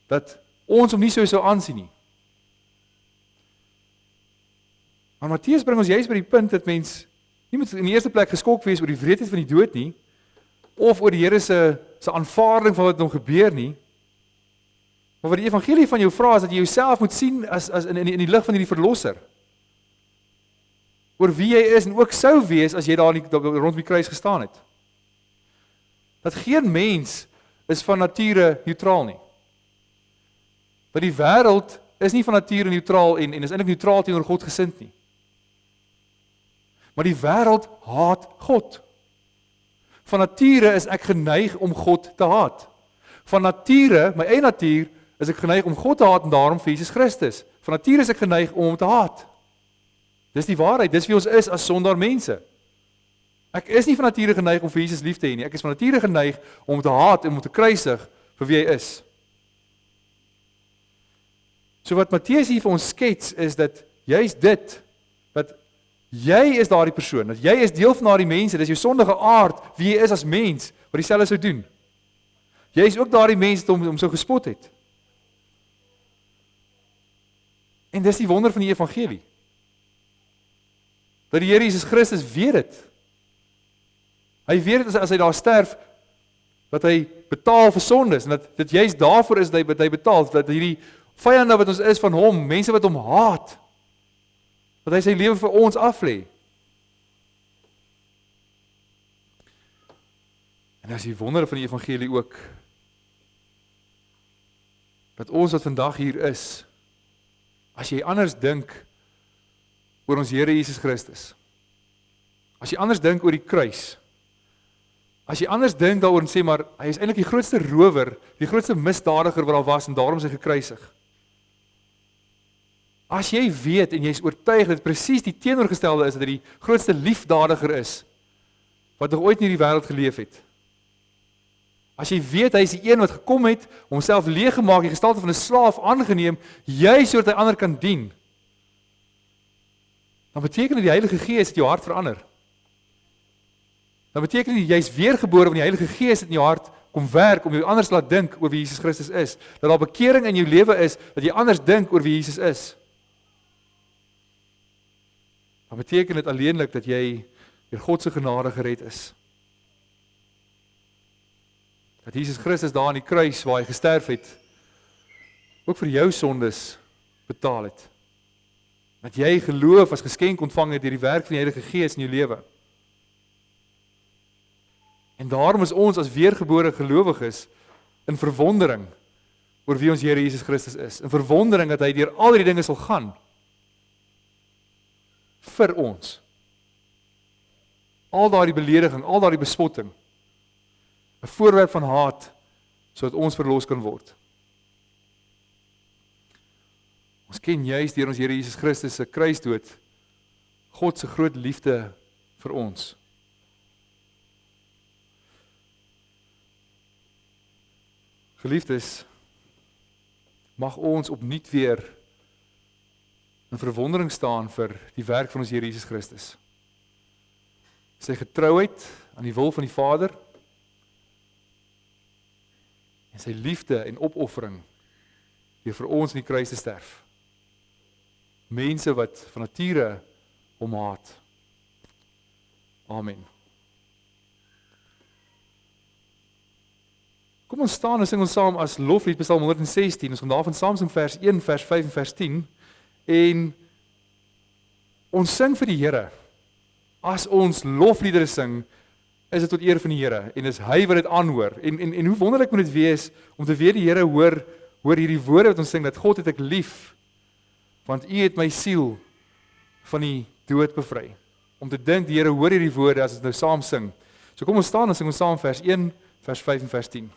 Speaker 1: Dat ons hom nie sou aansien nie. Maar Matteus bring ons juist by die punt dat mens nie moet in die eerste plek geskok wees oor die wreedheid van die dood nie, of oor die Here se aanvaarding van wat hom gebeur nie. Maar wat die evangelie van jou vra is dat jy jouself moet sien as in die lig van hierdie verlosser. Oor wie jy is en ook sou wees as jy daar rondom die kruis gestaan het. Dat geen mens is van nature neutraal nie. Dat die wêreld is nie van nature neutraal en is eintlik neutraal teenoor God gesind nie. Maar die wêreld haat God. Van nature is ek geneig om God te haat. Van nature, my eie natuur, is ek geneig om God te haat en daarom vir Jesus Christus. Van nature is ek geneig om hom te haat. Dis die waarheid, dis wie ons is as sondaar mense. Ek is nie van nature geneig om vir Jesus lief te hê nie, ek is van nature geneig om hom te haat en om hom te kruisig vir wie hy is. So wat Matteus hier vir ons skets is dat juist dit, dat jy is daardie persoon, dat jy is deel van daardie mense, dis jou sondige aard, wie jy is as mens, wat dieselfde sou doen. Jy is ook daardie mens wat hom so gespot het. En dis die wonder van die evangelie. Dat die Here Jesus Christus weet dit. Hy weet dit as hy daar sterf, dat hy betaal vir sondes, en dat dit juist daarvoor is dat hy betaal, dat hierdie vyande wat ons is van hom, mense wat hom haat, dat hy sy lewe vir ons aflê. En as die wonder van die evangelie ook, dat ons wat vandag hier is, as jy anders dink oor ons Here Jesus Christus, as jy anders dink oor die kruis, as jy anders dink daaroor en sê, maar hy is eintlik die grootste rower, die grootste misdadiger wat daar was en daarom is hy gekruisig. As jy weet en jy is oortuig dat presies die teenoorgestelde is, dat hy die grootste liefdadiger is, wat nog ooit in hierdie wêreld geleef het. As jy weet hy is die een wat gekom het, om homself leeggemaak, die gestalte van 'n slaaf aangeneem, juis sodat hy ander kan dien, dan beteken dit die Heilige Gees het jou hart verander. Dan beteken dit jy's weergebore van die Heilige Gees het in jou hart kom werk om jou anders laat dink oor wie Jesus Christus is. Dat daar bekering in jou lewe is, dat jy anders dink oor wie Jesus is. Dan beteken dit alleenlik dat jy deur God se genade gered is. Dat Jesus Christus daar aan die kruis waar hy gesterf het, ook vir jou sondes betaal het. Dat jy geloof as geskenk ontvang het deur die werk van die Heilige Gees in jou lewe. En daarom is ons as weergebore gelowiges in verwondering oor wie ons Here Jesus Christus is. In verwondering dat hy deur al hierdie dinge sal gaan vir ons. Al daardie belediging, al daardie bespotting, 'n voorwerp van haat, sodat ons verlos kan word. Ons ken juist deur ons Here Jesus Christus se kruisdood God se groot liefde vir ons. Geliefdes, mag ons opnuut weer in verwondering staan vir die werk van ons Here Jesus Christus. Sy getrouheid aan die wil van die Vader en sy liefde en opoffering deur vir ons in die kruis te sterf. Mense wat van nature hom haat. Amen. Kom ons staan en sing ons saam as loflied Psalm 116. Ons gaan daarvan saam sing vers 1, vers 5 en vers 10. En ons sing vir die Here. As ons lofliedere sing, is dit tot eer van die Here en is hy wat dit aanhoor. En hoe wonderlik moet dit wees om te weet die Here hoor hierdie woorde wat ons sing, dat God het ek lief, want U het my siel van die dood bevry. Om te dink die Here hoor hierdie woorde as ons nou saam sing. So kom ons staan en sing ons saam vers 1, vers 5 en vers 10.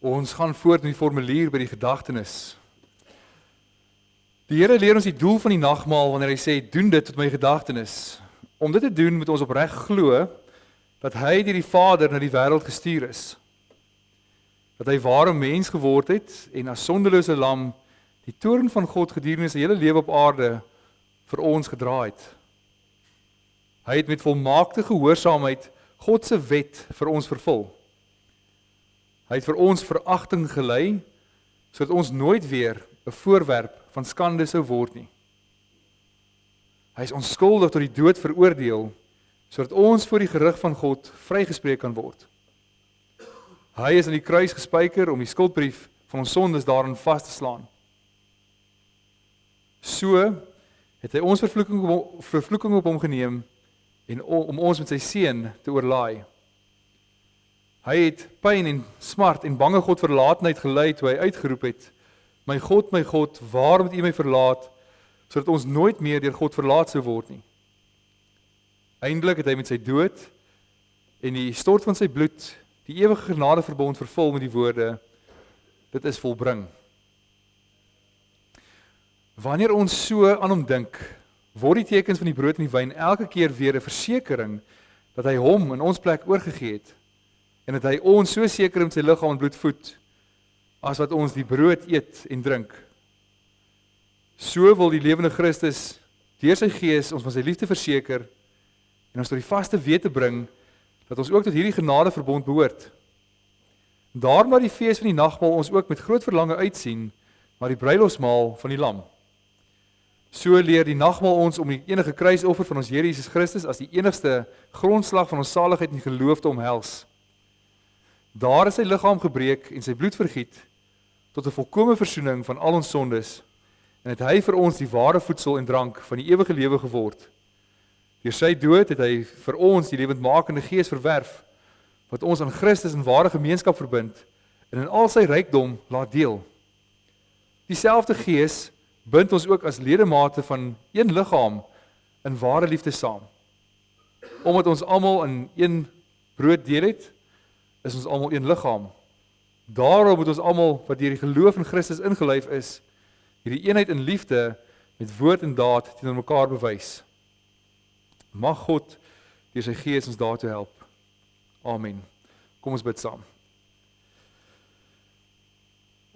Speaker 1: Ons gaan voort in die formulier by die gedagtenis. Die Here leer ons die doel van die nagmaal wanneer hy sê, doen dit tot my gedagtenis. Om dit te doen moet ons opreg glo dat hy deur die Vader na die wêreld gestuur is. Dat hy ware mens geword het en as sondelose lam die toorn van God gedurende sy hele lewe op aarde vir ons gedra het. Hy het met volmaakte gehoorsaamheid God se wet vir ons vervul. Hy het vir ons veragting gelei, sodat ons nooit weer 'n voorwerp van skande sou word nie. Hy is onskuldig tot die dood veroordeel, sodat ons voor die gerig van God vrygespreek kan word. Hy is aan die kruis gespyker om die skuldbrief van ons sondes daarin vas te slaan. So het hy ons vervloeking op hom geneem en om ons met sy seun te oorlaai. Hy het pyn en smart en bange God verlatenheid gelei toe hy uitgeroep het, my God, waarom het U my verlaat, sodat ons nooit meer deur God verlaat sou word nie. Eindelik het hy met sy dood en die stort van sy bloed die ewige genadeverbond vervul met die woorde, dit is volbring. Wanneer ons so aan hom dink, word die tekens van die brood en die wyn elke keer weer 'n versekering dat hy hom in ons plek oorgegee het en dat hy ons so seker met sy liggaam en bloed voed as wat ons die brood eet en drink. So wil die lewende Christus deur sy gees ons van sy liefde verseker en ons tot die vaste wete bring dat ons ook tot hierdie genadeverbond behoort. Daarom laat die fees van die nagmaal ons ook met groot verlange uitsien na die bruilofsmaal van die Lam. So leer die nagmaal ons om die enige kruisoffer van ons Here Jesus Christus as die enigste grondslag van ons saligheid en geloof te omhels. Daar is sy liggaam gebreek en sy bloed vergiet tot 'n volkomme versoening van al ons sondes en het hy vir ons die ware voedsel en drank van die ewige lewe geword. Deur sy dood het hy vir ons die lewendmakende Gees verwerf wat ons aan Christus in ware gemeenskap verbind en in al sy rykdom laat deel. Dieselfde Gees bind ons ook as ledemate van een liggaam in ware liefde saam. Omdat ons almal in een brood deel het, is ons almal een liggaam. Daarom moet ons almal wat deur die geloof in Christus ingelyf is, hierdie eenheid in liefde met woord en daad teenoor mekaar bewys. Mag God deur sy Gees ons daartoe help. Amen. Kom ons bid saam.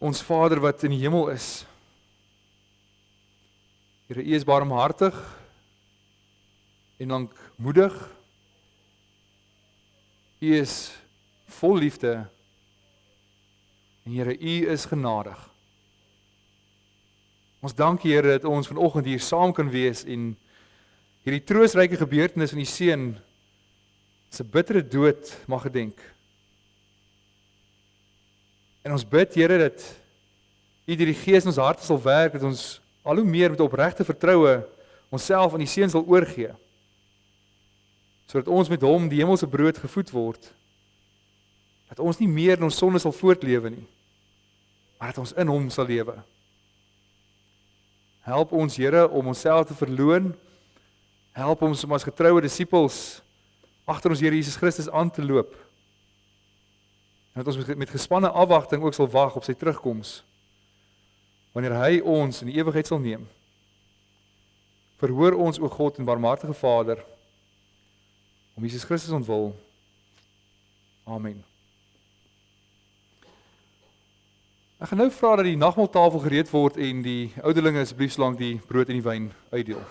Speaker 1: Ons Vader wat in die hemel is, Here, U is barmhartig en lankmoedig. U is vol liefde en Here, U is genadig. Ons dank Here dat ons vanoggend hier saam kan wees en hierdie troostryke gebeurtenis van U seun se bittere dood mag gedenk. En ons bid Here dat U deur die Gees in ons harte sal werk, dat ons al hoe meer met opregte vertroue onsself aan die seun sal oorgee, sodat ons met hom die hemelse brood gevoed word, dat ons nie meer in ons sonde sal voortlewe nie, maar dat ons in hom sal lewe. Help ons Here om onsself te verloon, help ons om as getroue disippels agter ons Here Jesus Christus aan te loop, en dat ons met gespanne afwagting ook sal wag op sy terugkoms, wanneer hy ons in die ewigheid sal neem. Verhoor ons, o God en barmhartige Vader, om Jesus Christus ontwil. Amen. Ek gaan nou vra dat die nagmaaltafel gereed word en die ouderlinge asseblief slank die brood en die wyn uitdeel.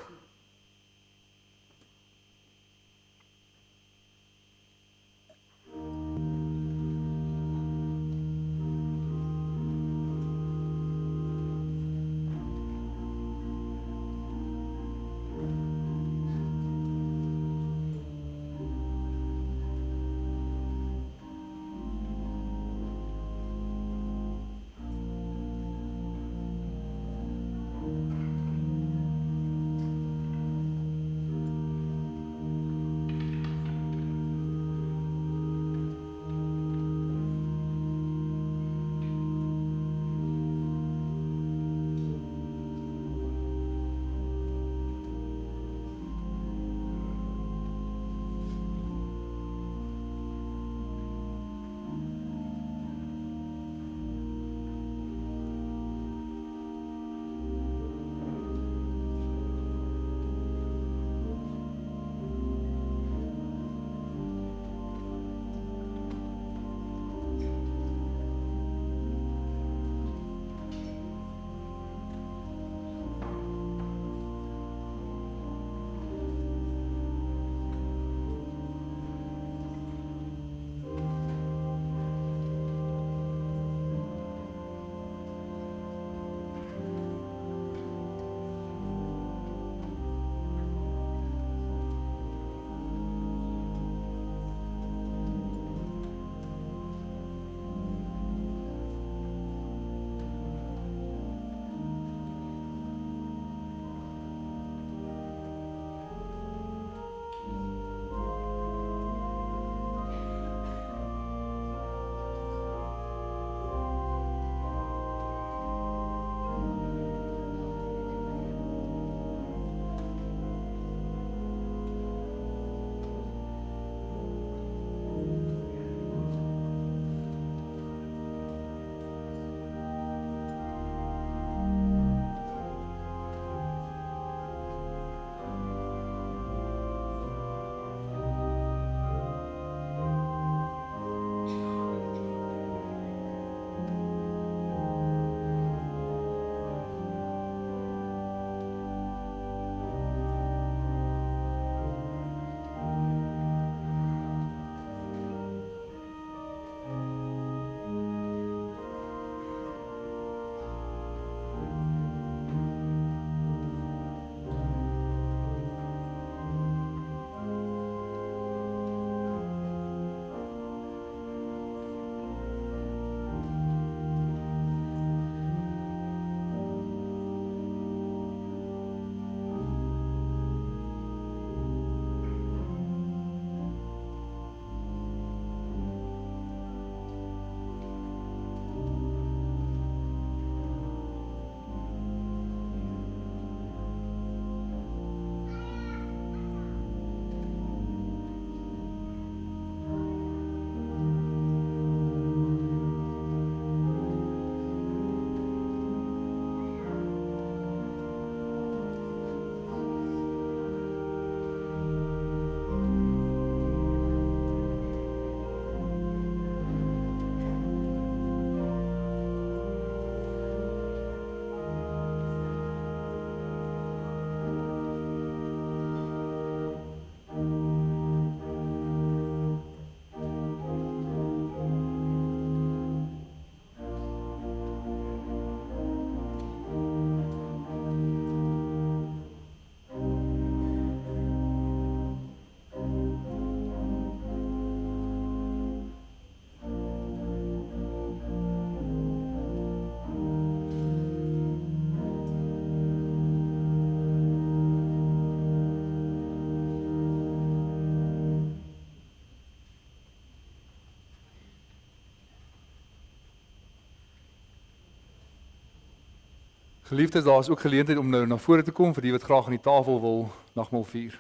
Speaker 1: Geliefdes, daar is ook geleentheid om nou na vore te kom vir die wat graag aan die tafel wil nagmaal vier.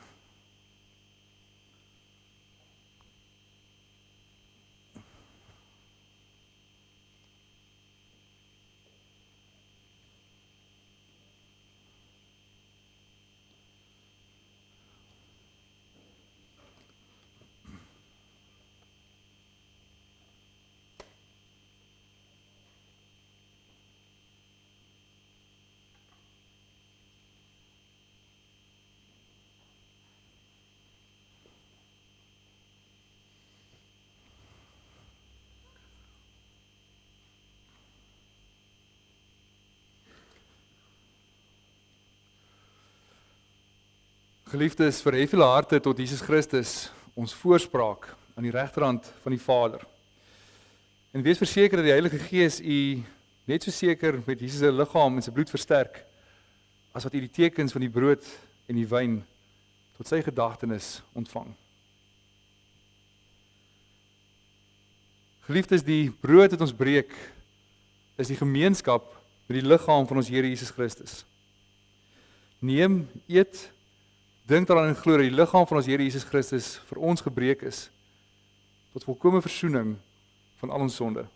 Speaker 1: Geliefdes, verhef julle harte tot Jesus Christus, ons voorspraak aan die regterhand van die Vader. En wees verseker dat die Heilige Gees u net so seker met Jesus se liggaam en sy bloed versterk, as wat u die tekens van die brood en die wyn tot sy gedagtenis ontvang. Geliefdes, die brood wat ons breek, is die gemeenskap met die liggaam van ons Here Jesus Christus. Neem, eet, dink daaraan en glo dat die liggaam van ons Here Jesus Christus vir ons gebreek is, tot volkome versoening van al ons sonde.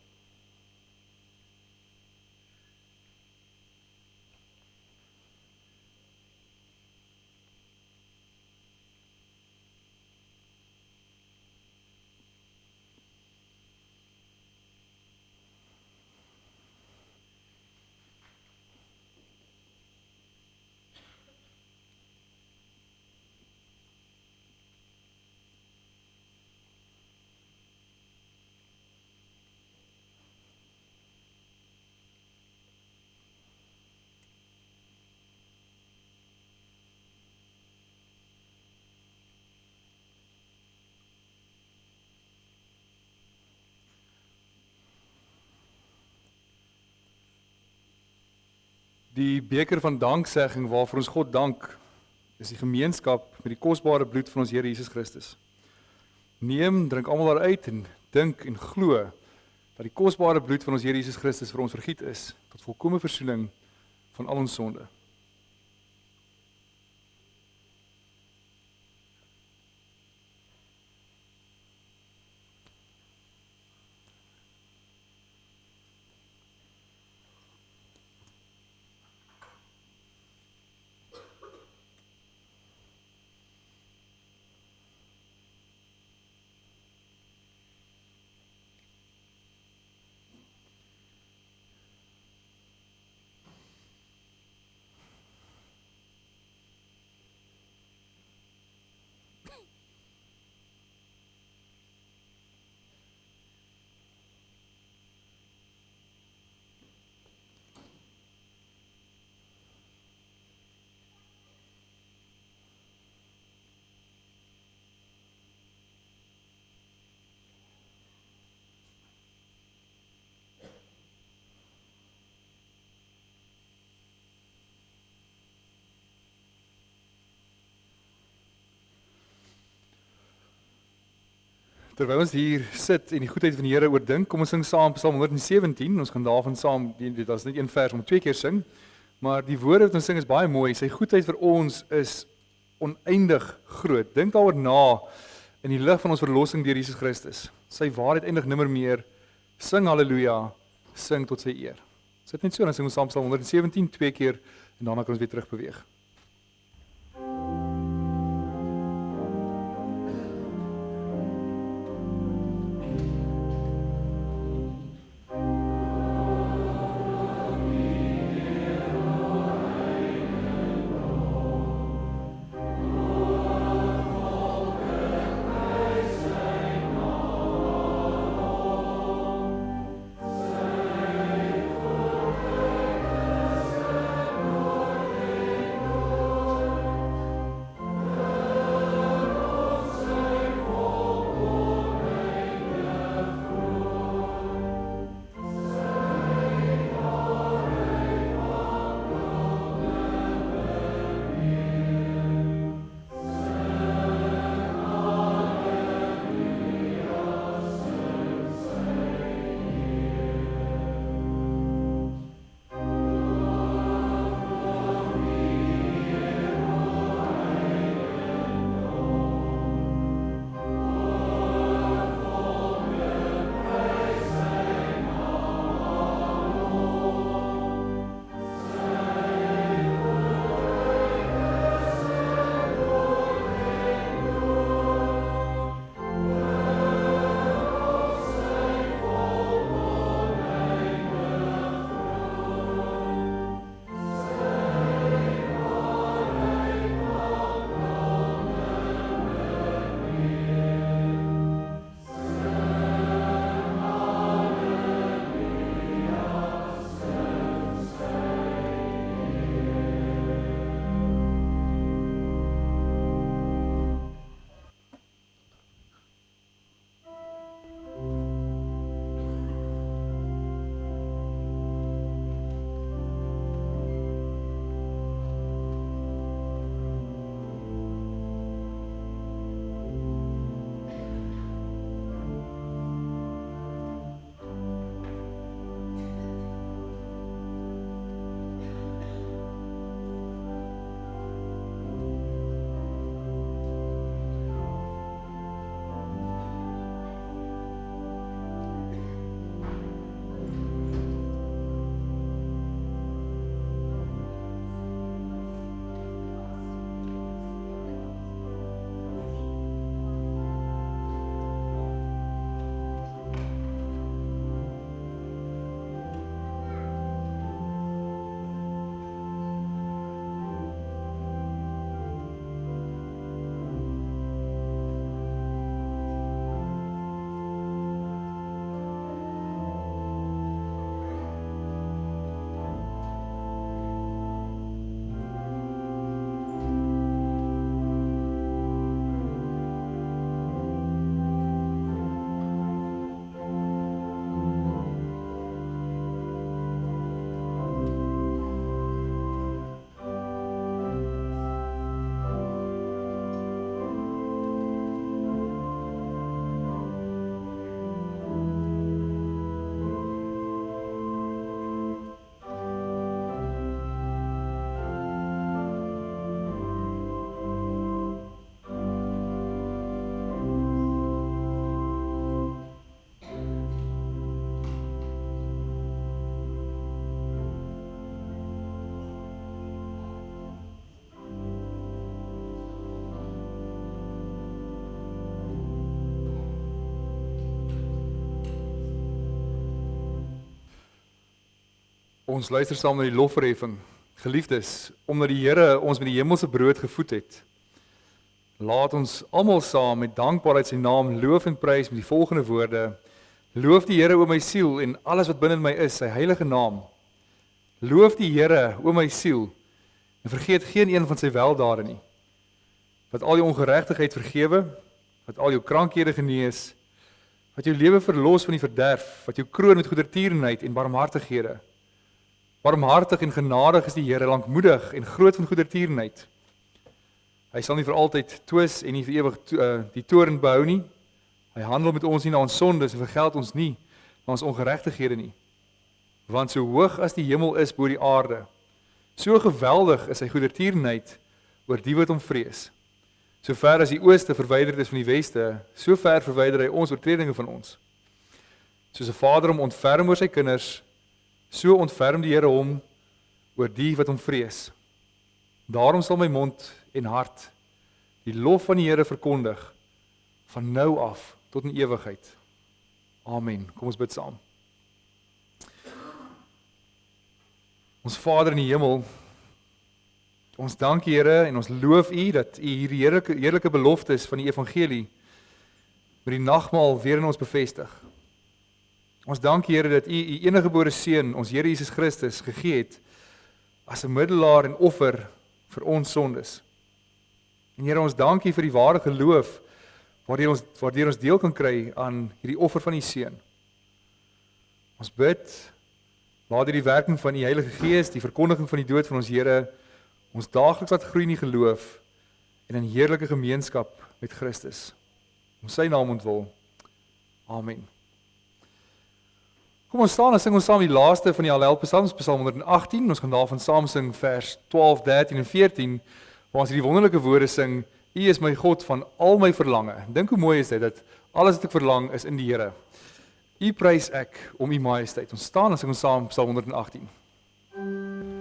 Speaker 1: Die beker van danksegging waarvoor ons God dank, is die gemeenskap met die kosbare bloed van ons Here Jesus Christus. Neem, drink almal daaruit en dink en glo dat die kosbare bloed van ons Here Jesus Christus vir ons vergiet is, tot volkome versoening van al ons sonde. Terwyl ons hier sit en die goedheid van die Here oordink, kom ons sing saam Psalm 117, ons gaan daarvan saam, dit is net een vers om 2 keer sing, maar die woorde wat ons sing is baie mooi, sy goedheid vir ons is oneindig groot. Dink daaroor na in die lig van ons verlossing deur Jesus Christus. Sy waarheid eindig nimmer meer, sing halleluja, sing tot sy eer. Sit net so, dan sing ons saam Psalm 117, 2 keer, en daarna kan ons weer terug beweeg. Ons luister saam na die lofverheffing. Geliefdes, omdat die Here ons met die hemelse brood gevoed het, laat ons almal saam met dankbaarheid sy naam loof en prys met die volgende woorde: Loof die Here o my siel en alles wat binne in my is, sy heilige naam. Loof die Here o my siel en vergeet geen een van sy weldade nie. Wat al jou ongeregtigheid vergewe, wat al jou krankhede genees, wat jou lewe verlos van die verderf, wat jou kroon met goedertierenheid en barmhartighede. Barmhartig en genadig is die Here, lankmoedig en groot van goedertierenheid. Hy sal nie vir altyd twis en nie vir ewig die toorn behou nie. Hy handel met ons nie na ons sondes en vergeld ons nie na ons ongeregtighede nie. Want so hoog as die hemel is bo die aarde, so geweldig is sy goedertierenheid oor die wat hom vrees. So ver as die ooste verwyderd is van die weste, so ver verwyder hy ons oortredinge van ons. Soos 'n vader hom ontferm oor sy kinders, so ontferm die Here hom oor die wat hom vrees. Daarom sal my mond en hart die lof van die Here verkondig, van nou af tot in ewigheid. Amen. Kom ons bid saam. Ons Vader in die hemel, ons dank Here en ons loof U dat U hierdie heerlike beloftes van die evangelie met die nagmaal weer in ons bevestig. Ons dank Here dat U U eniggebore Seun, ons Here Jesus Christus, gegee het as 'n middelaar en offer vir ons sondes. En Here, ons dank U vir die ware geloof waardeur ons deel kan kry aan hierdie offer van U Seun. Ons bid, laat die werking van U Heilige Gees, die verkondiging van die dood van ons Here, ons daagliks laat groei in die geloof en in heerlike gemeenskap met Christus. Om sy naam ontwil. Amen. Kom ons staan en sing ons saam die laaste van die Hallel Psalms, Psalm 118. Ons gaan daarvan saam sing vers 12, 13 en 14, waar ons hierdie wonderlike woorde sing: U is my God van al my verlange. Dink hoe mooi is dit, dat alles wat ek verlang is in die Here. U prys ek om U majesteit. Ons staan en sing ons saam Psalm 118.
Speaker 2: Yeah.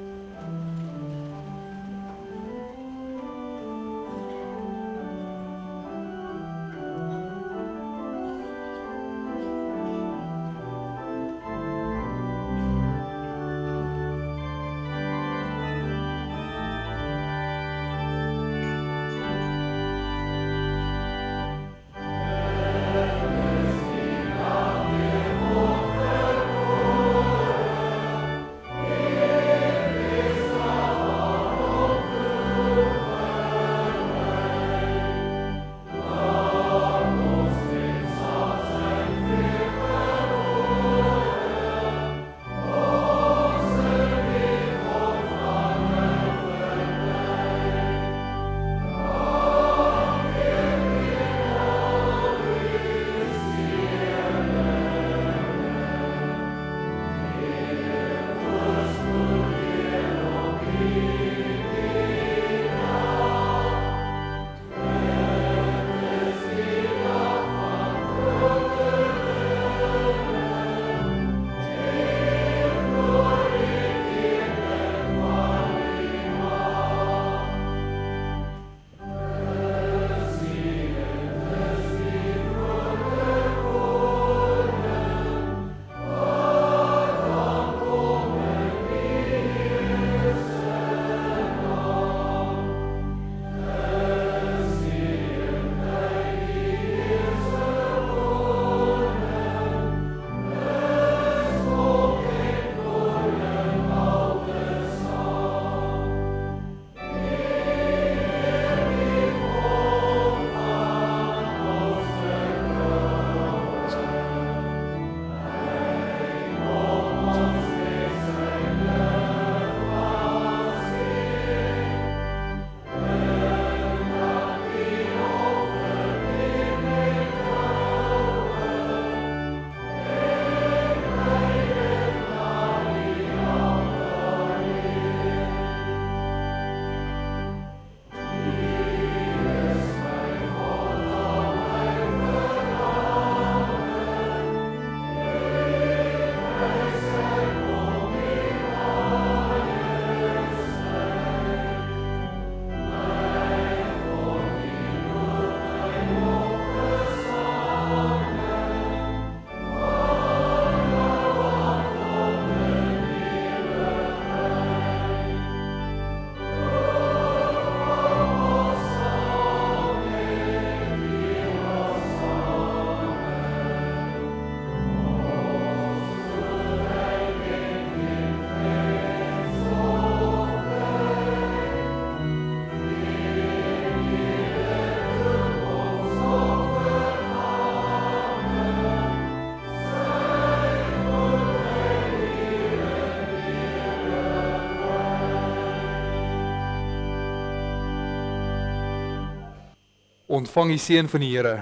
Speaker 1: Ontvang die seën van die Here.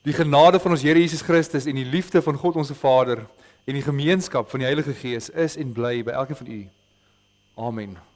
Speaker 1: Die genade van ons Here Jesus Christus en die liefde van God ons Vader en die gemeenskap van die Heilige Gees is en bly by elkeen van u. Amen.